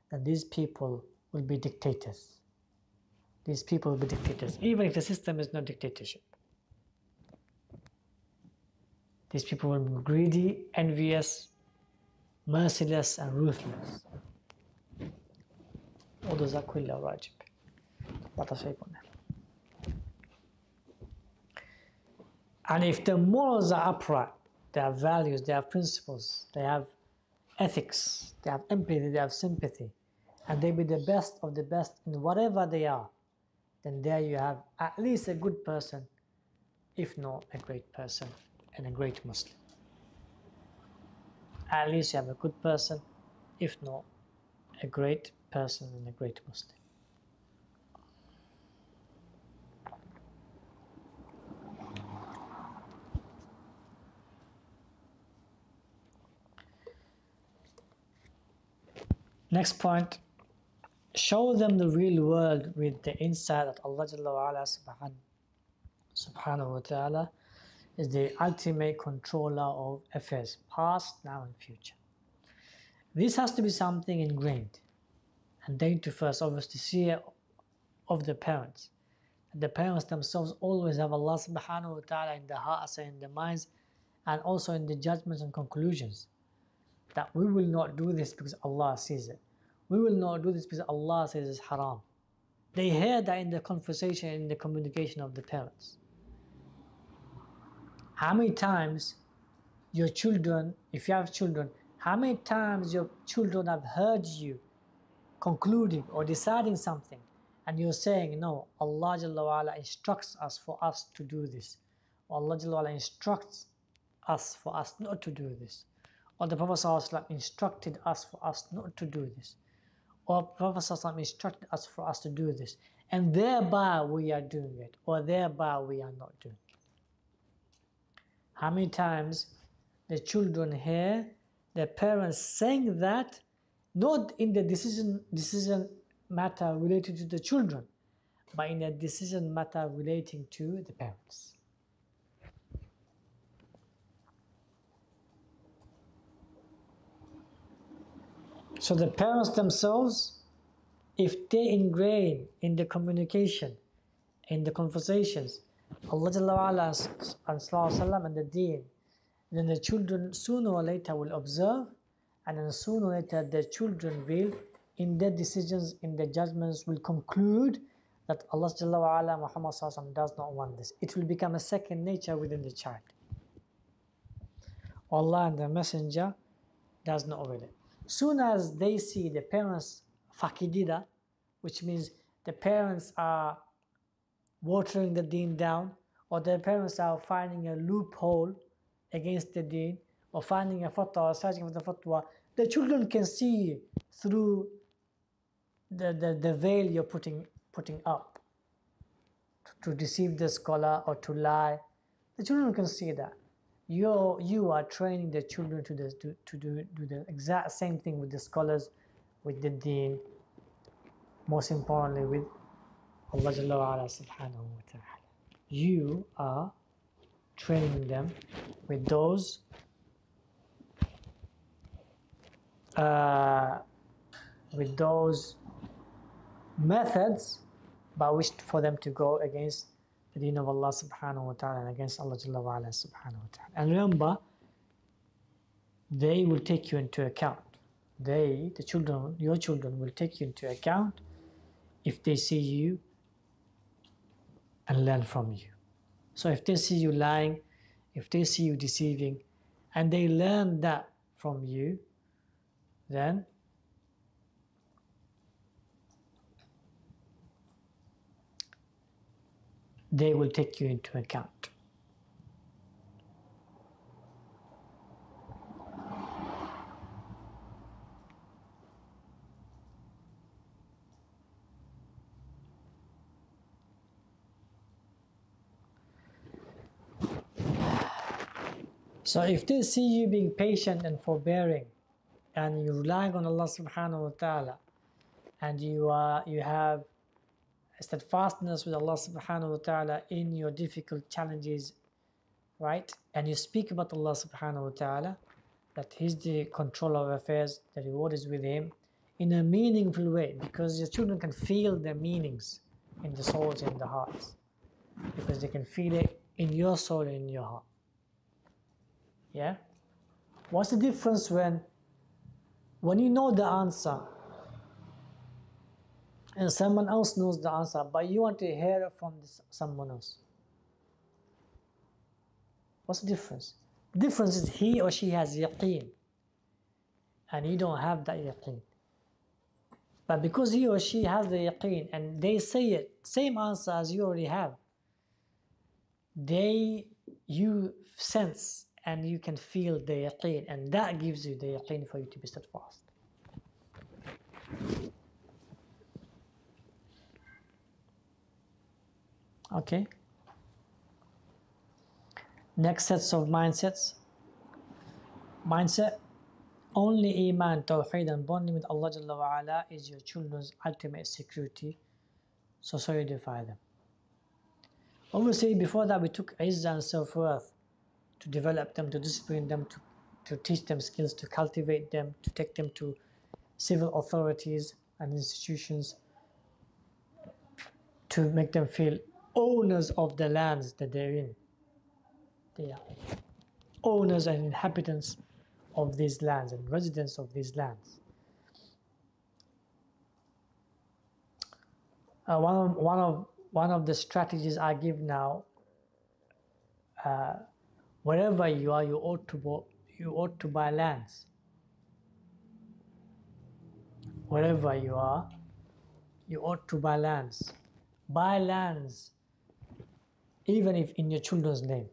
then these people will be dictators. These people will be dictators, even if the system is not dictatorship. These people will be greedy, envious, merciless, and ruthless. وده كله واجب. And if the morals are upright, they have values, they have principles, they have ethics, they have empathy, they have sympathy, and they be the best of the best in whatever they are, then there you have at least a good person, if not a great person and a great Muslim. At least you have a good person, if not a great person and a great Muslim. Next point, show them the real world with the insight that Allah Jalla wa Ala subhanahu wa ta'ala is the ultimate controller of affairs, past, now and future. This has to be something ingrained and then to first obviously see it of the parents. The parents themselves always have Allah subhanahu wa ta'ala in their hearts and in their minds and also in the judgments and conclusions that we will not do this because Allah sees it. we will not do this because Allah says it's haram. They hear that in the conversation, in the communication of the parents. How many times your children, if you have children, how many times your children have heard you concluding or deciding something and you're saying, no, Allah Jalla wa Ala instructs us for us to do this. Or Allah Jalla wa Ala instructs us for us not to do this. Or the Prophet ﷺ instructed us for us not to do this. Or Prophet ﷺ instructed us for us to do this. And thereby we are doing it. Or thereby we are not doing it. How many times the children hear their parents saying that, not in the decision matter related to the children, but in a decision matter relating to the parents. So the parents themselves, if they ingrain in the communication, in the conversations, Allah Jalla wa Ala and the deen, then the children sooner or later will observe, and then sooner or later the children will, in their decisions, in their judgments, will conclude that Allah Jalla wa Ala, Muhammad Sallallahu does not want this. It will become a second nature within the child. Allah and the Messenger does not obey it. Soon as they see the parents fakidida, which means the parents are watering the deen down, or their parents are finding a loophole against the deen, or finding a fatwa or searching for the fatwa, the children can see through the veil you're putting up to deceive the scholar or to lie. The children can see that. You are training the children to do the exact same thing with the scholars, with the deen, most importantly with Allah Jalla wa Ala subhanahu wa ta'ala. You are training them with those methods by which for them to go against the deen of Allah subhanahu wa ta'ala and against Allah Jalla wa Ala subhanahu wa ta'ala. And remember, they will take you into account. The children, your children will take you into account if they see you and learn from you. So if they see you lying, if they see you deceiving, and they learn that from you, then they will take you into account. So if they see you being patient and forbearing, and you're relying on Allah subhanahu wa ta'ala, and you have steadfastness with Allah subhanahu wa ta'ala in your difficult challenges, right? And you speak about Allah subhanahu wa ta'ala, that He's the controller of affairs, the reward is with Him, in a meaningful way, because your children can feel the meanings in the souls and the hearts, because they can feel it in your soul and in your heart. Yeah? What's the difference when you know the answer and someone else knows the answer, but you want to hear it from someone else? What's the difference? The difference is he or she has yaqeen, and you don't have that yaqeen. But because he or she has the yaqeen and they say it, same answer as you already have, you sense and you can feel the yaqeen, and that gives you the yaqeen for you to be steadfast. Okay. Next sets of mindsets. Mindset. Only Iman, Tawheed and bonding with Allah Jalla wa Ala is your children's ultimate security. So solidify them. Obviously before that we took izzah and self-worth to develop them, to discipline them, to teach them skills, to cultivate them, to take them to civil authorities and institutions, to make them feel owners of the lands that they're in. They are owners and inhabitants of these lands and residents of these lands. one of the strategies I give now, wherever you are, you ought to buy lands. Wherever you are, you ought to buy lands. Buy lands, even if in your children's name.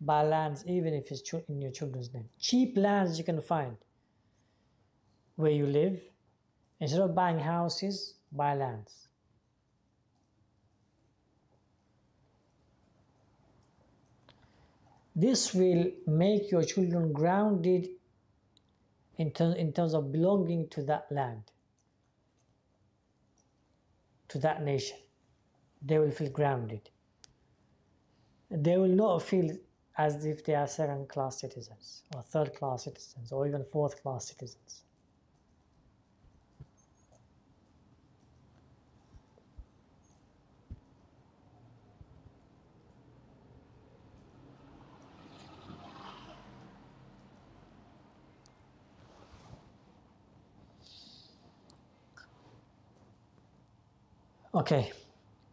Buy lands, even if it's in your children's name. Cheap lands you can find where you live. Instead of buying houses, buy lands. This will make your children grounded in terms of belonging to that land, to that nation. They will feel grounded. They will not feel as if they are second-class citizens or third-class citizens or even fourth-class citizens. Okay,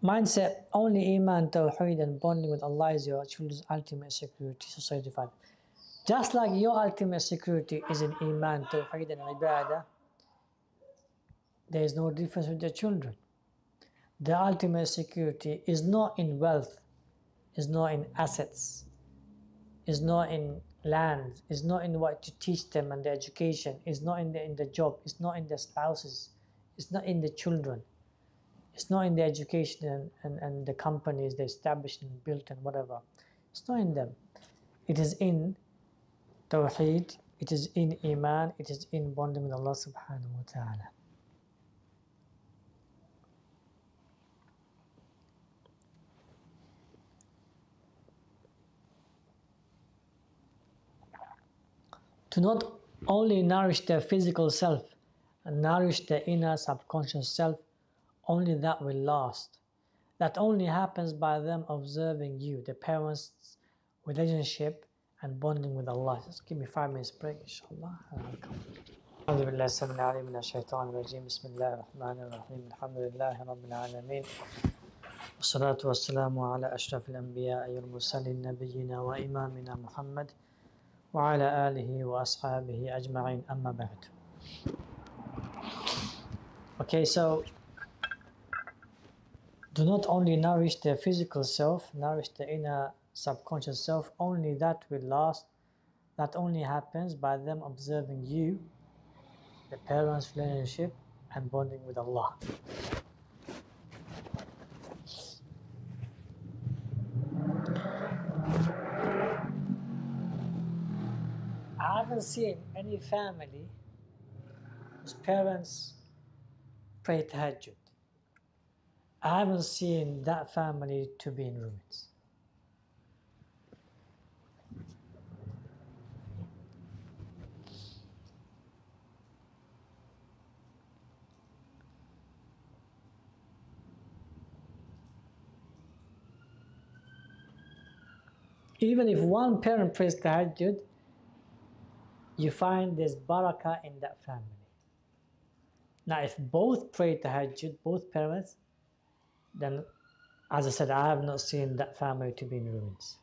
mindset, only Iman, Tawheed and bonding with Allah is your children's ultimate security, Society 5. Just like your ultimate security is in Iman, Tawheed and Ibadah, there is no difference with your children. The ultimate security is not in wealth, is not in assets, is not in land, is not in what to teach them and the education, is not in the job, it's not in the spouses, it's not in the children. It's not in the education and the companies they established and built and whatever. It's not in them. It is in Tawheed, it is in Iman, it is in bonding with Allah subhanahu wa ta'ala. To not only nourish their physical self and nourish their inner subconscious self, only that will last. That only happens by them observing you, the parents' relationship and bonding with Allah. Just give me 5 minutes break, inshallah. أعوذ بالله السميع العليم من الشيطان الرجيم بسم الله الرحمن الرحيم الحمد لله رب العالمين والصلاة والسلام على أشرف الأنبياء والمرسلين نبينا وإمامنا محمد وعلى آله وأصحابه أجمعين أما بعد. Okay, so do not only nourish their physical self, nourish the inner subconscious self, only that will last. That only happens by them observing you, the parents' relationship, and bonding with Allah. I haven't seen any family whose parents pray tahajjud. I haven't seen that family to be in ruins. Even if one parent prays tahajjud, you find there's barakah in that family. Now, if both pray tahajjud, both parents, then, as I said, I have not seen that family to be in ruins.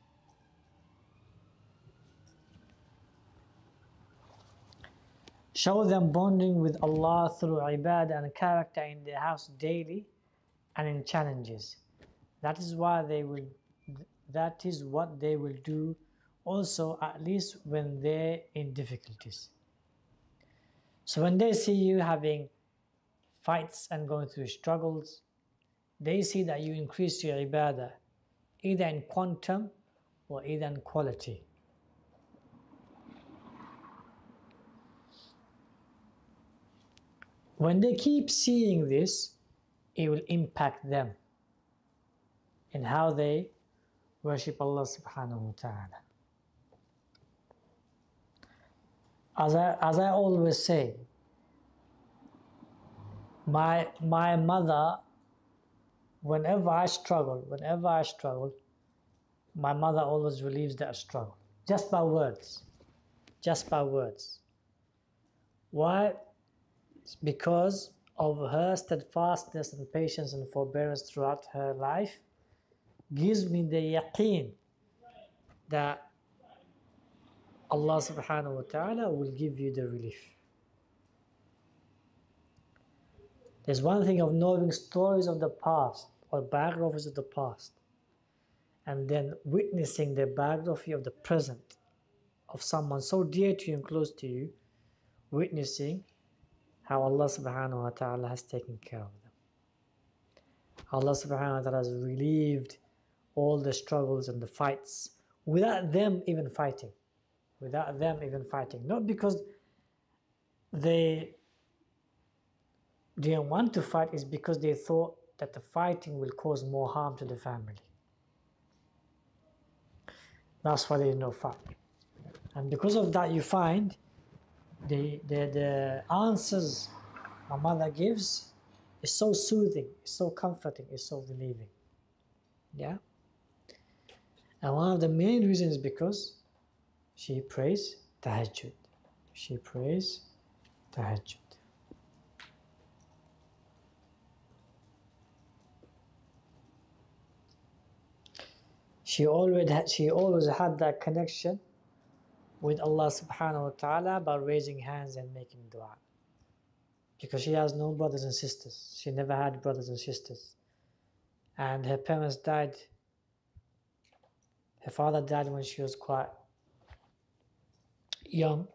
Show them bonding with Allah through ibadah and character in their house daily and in challenges. That is what they will do also, at least when they're in difficulties. So when they see you having fights and going through struggles, they see that you increase your ibadah, either in quantum or either in quality. When they keep seeing this, it will impact them in how they worship Allah subhanahu wa ta'ala. As I always say, my mother, whenever I struggle, my mother always relieves that struggle. Just by words. Why? It's because of her steadfastness and patience and forbearance throughout her life gives me the yaqeen that Allah subhanahu wa ta'ala will give you the relief. There's one thing of knowing stories of the past or biographies of the past and then witnessing the biography of the present of someone so dear to you and close to you, witnessing how Allah subhanahu wa ta'ala has taken care of them. Allah subhanahu wa ta'ala has relieved all the struggles and the fights without them even fighting. Without them even fighting. Not because they didn't want to fight, it's because they thought that the fighting will cause more harm to the family. That's why they did not fight. And because of that, you find the answers my mother gives is so soothing, it's so comforting, it's so relieving. Yeah? And one of the main reasons is because she prays tahajjud. She prays tahajjud. She always had that connection with Allah subhanahu wa ta'ala by raising hands and making dua. Because she has no brothers and sisters. She never had brothers and sisters. And her parents died. Her father died when she was quite young.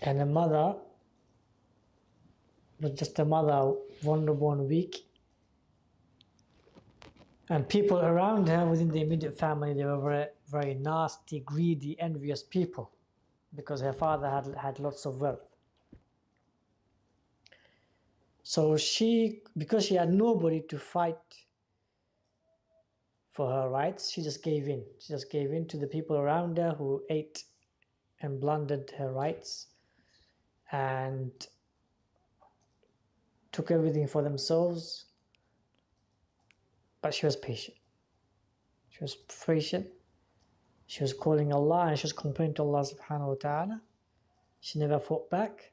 And her mother was just a mother, vulnerable and weak. And people around her within the immediate family, they were very, very nasty, greedy, envious people. Because her father had lots of wealth. So because she had nobody to fight for her rights, she just gave in. She just gave in to the people around her who ate and plundered her rights and took everything for themselves. But she was patient. She was patient. She was calling Allah and she was complaining to Allah subhanahu wa ta'ala. She never fought back.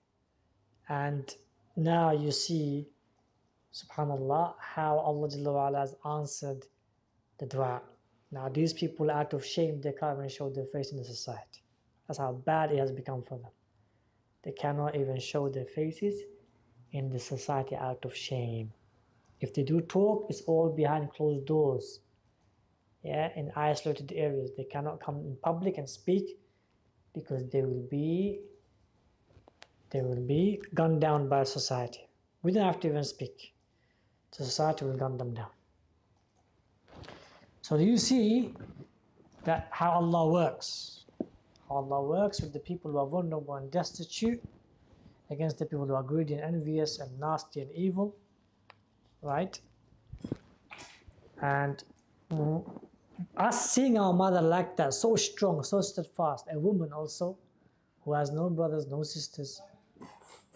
And now you see, subhanallah, how Allah Jalla wa Ala has answered the dua. Now these people, out of shame, they can't even show their face in the society. That's how bad it has become for them. They cannot even show their faces in the society out of shame. If they do talk, it's all behind closed doors. Yeah, in isolated areas. They cannot come in public and speak because they will be gunned down by society. We don't have to even speak. The society will gun them down. So you see that how Allah works. How Allah works with the people who are vulnerable and destitute against the people who are greedy and envious and nasty and evil. Right? And us seeing our mother like that, so strong, so steadfast, a woman also, who has no brothers, no sisters,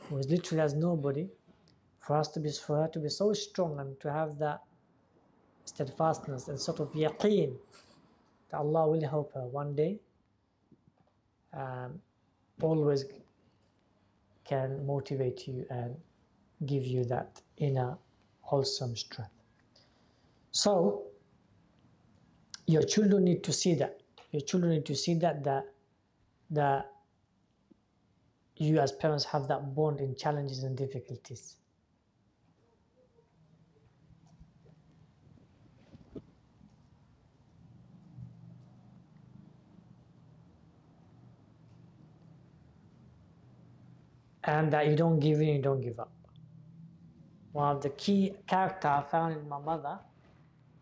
who is literally has nobody, for her to be so strong and to have that steadfastness and sort of yaqeen that Allah will help her one day, always can motivate you and give you that inner wholesome strength. So your children need to see that. Your children need to see that you as parents have that bond in challenges and difficulties. And that you don't give in, you don't give up. One of the key characters I found in my mother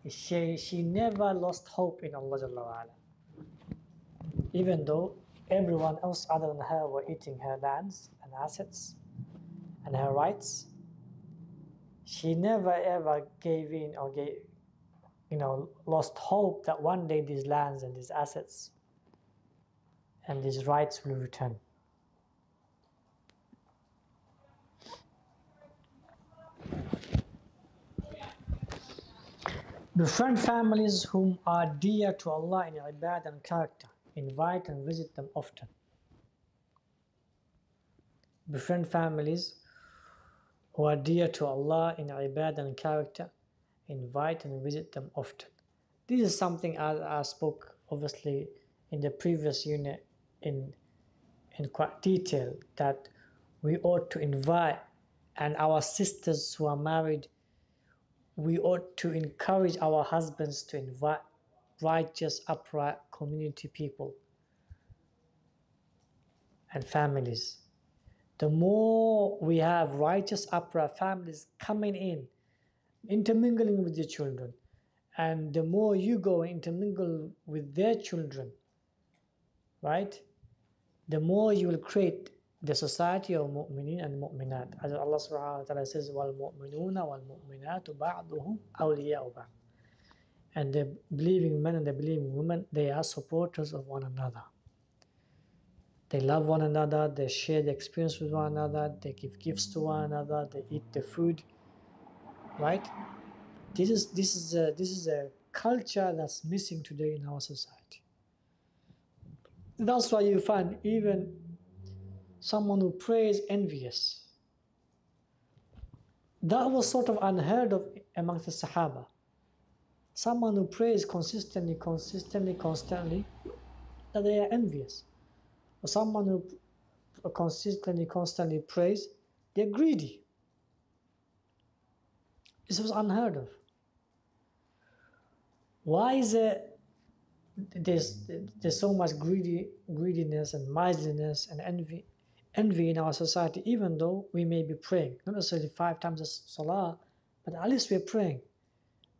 is she never lost hope in Allah Jalla wa Ala. Even though everyone else other than her were eating her lands and assets and her rights, she never ever gave in or lost hope that one day these lands and these assets and these rights will return. Befriend families whom are dear to Allah in ibadah and character. Invite and visit them often. befriend families who are dear to Allah in ibadah and character, invite and visit them often. This is something I spoke obviously in the previous unit in quite detail, that we ought to invite, and our sisters who are married, we ought to encourage our husbands to invite righteous, upright community people and families. The more we have righteous, upright families coming in, intermingling with your children, and the more you go and intermingle with their children, right, the more you will create the society of mu'minin and mu'minat. As Allah subhanahu wa ta'ala says, وَالْمُؤْمِنُونَ وَالْمُؤْمِنَاتُ بَعْضُهُمْ أَوْلِيَاءُ بَعْضٍ. And the believing men and the believing women, they are supporters of one another. They love one another, they share the experience with one another, they give gifts to one another, they eat the food, right? This is a culture that's missing today in our society. That's why you find even someone who prays envious. That was sort of unheard of amongst the Sahaba. Someone who prays constantly, that they are envious. Or someone who constantly prays, they're greedy. This was unheard of. Why is there's so much greediness and miserliness and envy in our society, even though we may be praying, not necessarily 5 times a salah, but at least we're praying.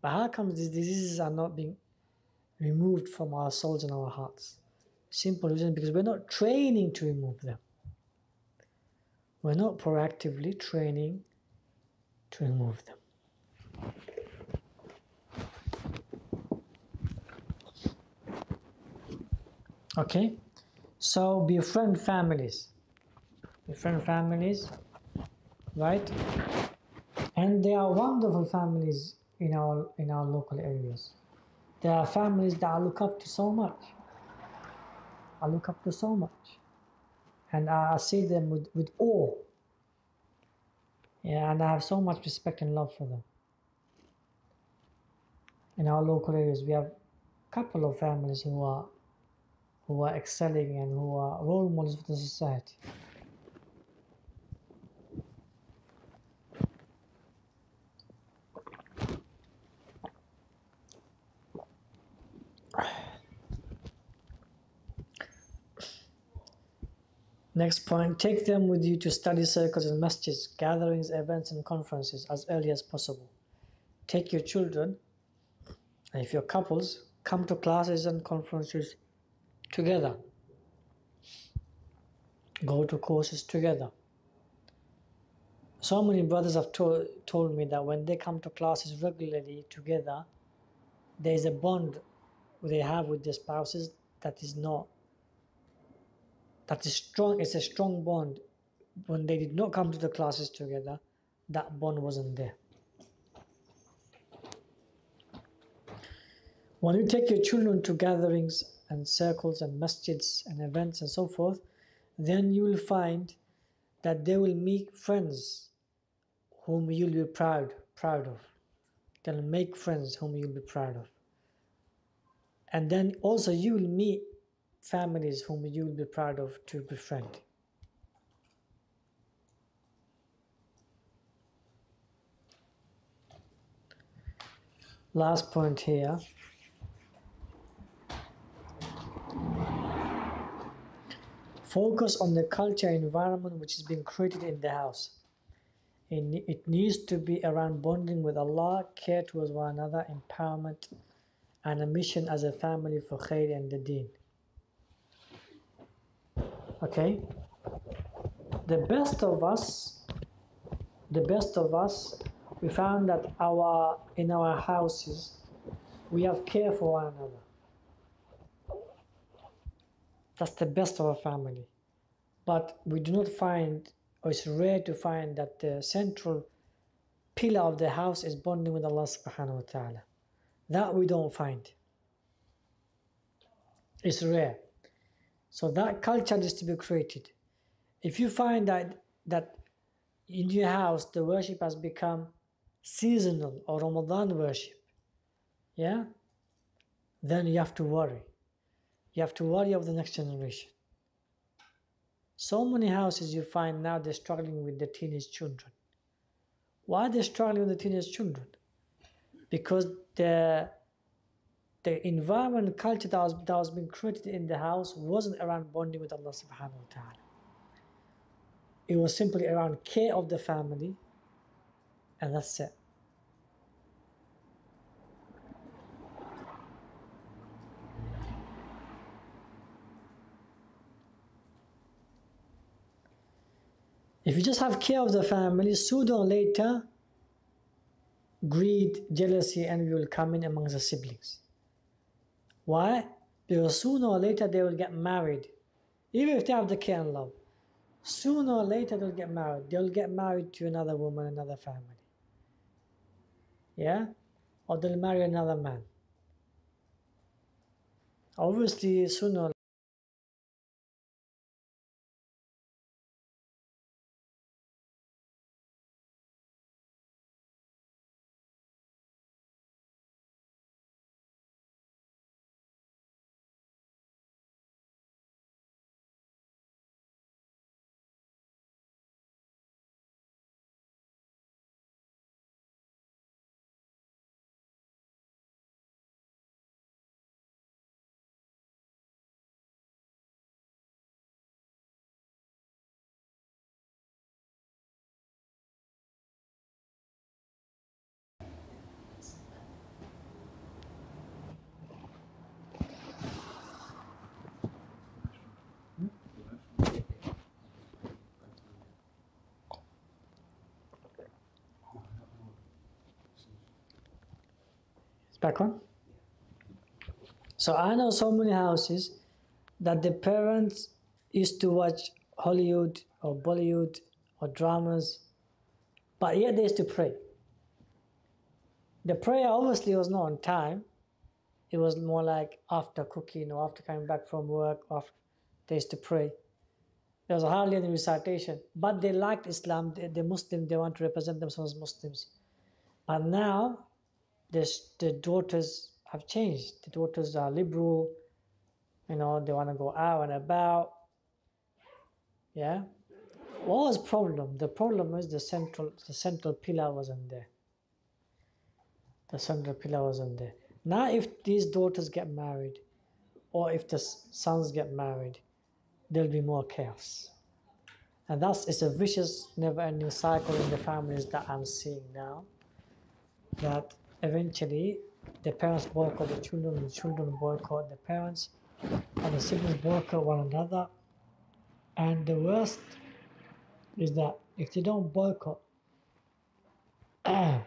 But how come these diseases are not being removed from our souls and our hearts? Simple reason, because we're not training to remove them. We're not proactively training to remove them. Okay, so befriend families, right? And there are wonderful families in our local areas. There are families that I look up to so much. And I see them with awe. Yeah, and I have so much respect and love for them. In our local areas, we have a couple of families who are excelling and who are role models for the society. Next point, take them with you to study circles and masjids, gatherings, events and conferences as early as possible. Take your children, and if you're couples, come to classes and conferences together. Go to courses together. So many brothers have told me that when they come to classes regularly together, there is a bond they have with their spouses that is strong. It's a strong bond. When they did not come to the classes together, that bond wasn't there. When you take your children to gatherings and circles and masjids and events and so forth, then you will find that they will meet friends whom you'll be proud of. They'll make friends whom you'll be proud of. And then also you will meet families whom you will be proud of to befriend. Last point here. Focus on the culture environment which is being created in the house. It needs to be around bonding with Allah, care towards one another, empowerment, and a mission as a family for khair and the deen. Okay? The best of us, we found that in our houses, we have care for one another. That's the best of our family. But we do not find, or it's rare to find, that the central pillar of the house is bonding with Allah subhanahu wa ta'ala. That we don't find. It's rare. So that culture needs to be created. If you find that that in your house the worship has become seasonal or Ramadan worship, yeah, then you have to worry. You have to worry of the next generation. So many houses you find now they're struggling with the teenage children. Why are they struggling with the teenage children? Because the environment, culture that was being created in the house wasn't around bonding with Allah subhanahu wa ta'ala. It was simply around care of the family, and that's it. If you just have care of the family, sooner or later, greed, jealousy, envy will come in amongst the siblings. Why? Because sooner or later they will get married. Even if they have the care and love, sooner or later they'll get married. They'll get married to another woman, another family. Yeah? Or they'll marry another man. Obviously, sooner or it's back on. So I know so many houses that the parents used to watch Hollywood or Bollywood or dramas, but yet they used to pray. The prayer obviously was not on time. It was more like after cooking or after coming back from work, after they used to pray. There was hardly any recitation, but they liked Islam. The Muslim, they want to represent themselves as Muslims. But now, the daughters have changed. The daughters are liberal. They want to go out and about. Yeah. What was the problem? The problem is the central pillar wasn't there. The central pillar wasn't there. Now, if these daughters get married, or if the sons get married, there'll be more chaos. And thus, it's a vicious, never-ending cycle in the families that I'm seeing now. That eventually, the parents boycott the children boycott the parents, and the siblings boycott one another. And the worst is that if they don't boycott, the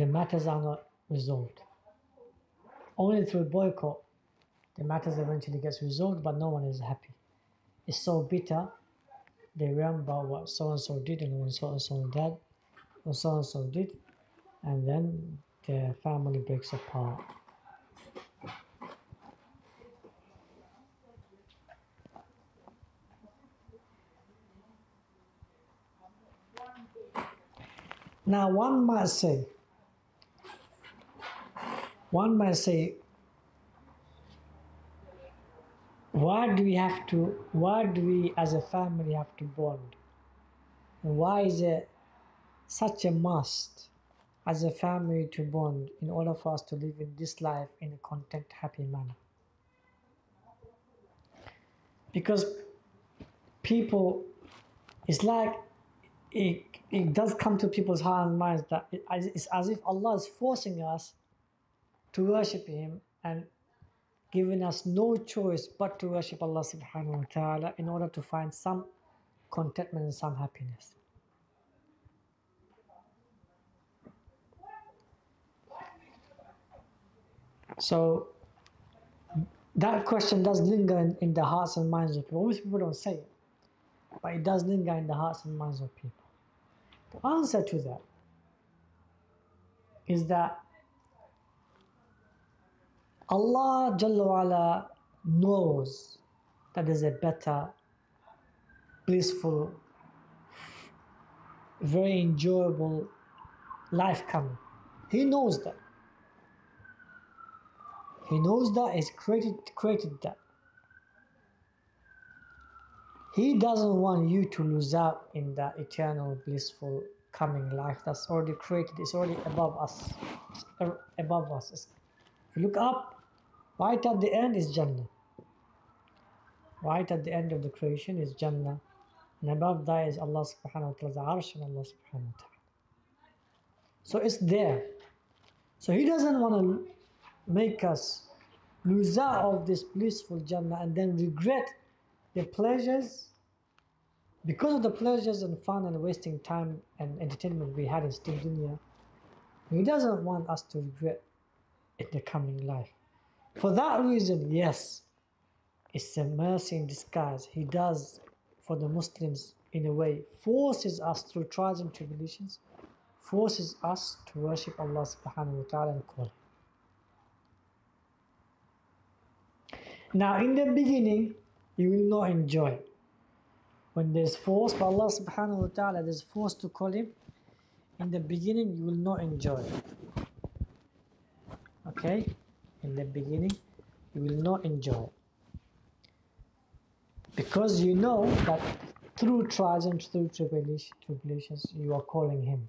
matters are not resolved. Only through boycott, the matters eventually gets resolved, but no one is happy. It's so bitter. They remember what so and so did and when so and so did, or so and so did, and then the family breaks apart. Now, one might say, why do we as a family have to bond? And why is it such a must as a family to bond in order for us to live in this life in a content, happy manner? Because people, it's like it does come to people's heart and minds that it's as if Allah is forcing us to worship Him and giving us no choice but to worship Allah subhanahu wa ta'ala in order to find some contentment and some happiness. So that question does linger in the hearts and minds of people. Most people don't say it, but it does linger in the hearts and minds of people. The answer to that is that Allah Jalla wa'ala knows that there's a better blissful, very enjoyable life coming. He knows that. He knows that. He's created that. He doesn't want you to lose out in that eternal, blissful, coming life that's already created. It's already above us. It's above us. If you look up, right at the end is Jannah. Right at the end of the creation is Jannah. And above that is Allah subhanahu wa ta'ala's arsh and Allah subhanahu wa ta'ala. So it's there. So He doesn't want to make us lose out of this blissful Jannah and then regret the pleasures. Because of the pleasures and fun and wasting time and entertainment we had in still dunya, He doesn't want us to regret in the coming life. For that reason, yes, it's a mercy in disguise. He does for the Muslims in a way, forces us through trials and tribulations, forces us to worship Allah subhanahu wa ta'ala and call Him. Now in the beginning, you will not enjoy it. When there's force by Allah subhanahu wa ta'ala, there's force to call Him. In the beginning, you will not enjoy it. Okay? In the beginning, you will not enjoy it. Because you know that through trials and through tribulations, you are calling Him.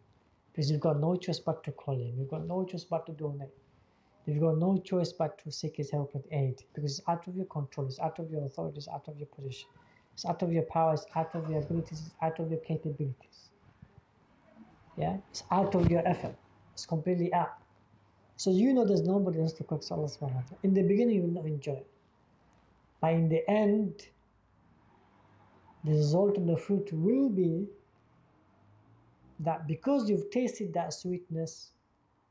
Because you've got no choice but to call Him. You've got no choice but to donate. You've got no choice but to seek His help and aid. Because it's out of your control, it's out of your authority, it's out of your position. It's out of your power, it's out of your abilities, it's out of your capabilities. Yeah? It's out of your effort. It's completely out. So you know there's nobody else to cook Allah subhanahu wa ta'ala. In the beginning you will not enjoy it. But in the end, the result and the fruit will be that because you've tasted that sweetness,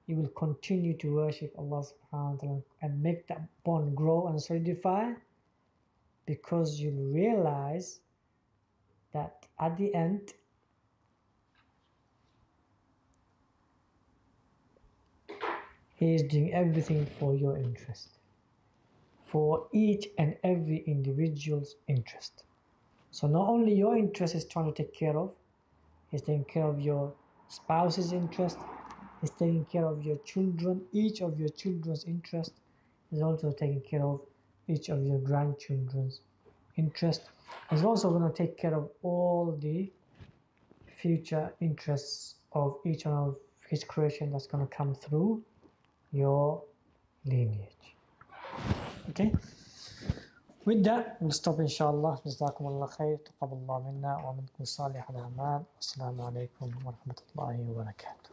you will continue to worship Allah subhanahu wa ta'ala and make that bond grow and solidify, because you'll realize that at the end, He is doing everything for your interest, for each and every individual's interest. So not only your interest is trying to take care of, He's taking care of your spouse's interest, He's taking care of your children, each of your children's interest. He's also taking care of each of your grandchildren's interest. He's also going to take care of all the future interests of each one of His creation that's going to come through your lineage. Okay? With that, we'll stop inshallah. جزاكم الله خير. تقبل الله منا ومنكم صالح الأعمال. والسلام عليكم ورحمة الله وبركاته.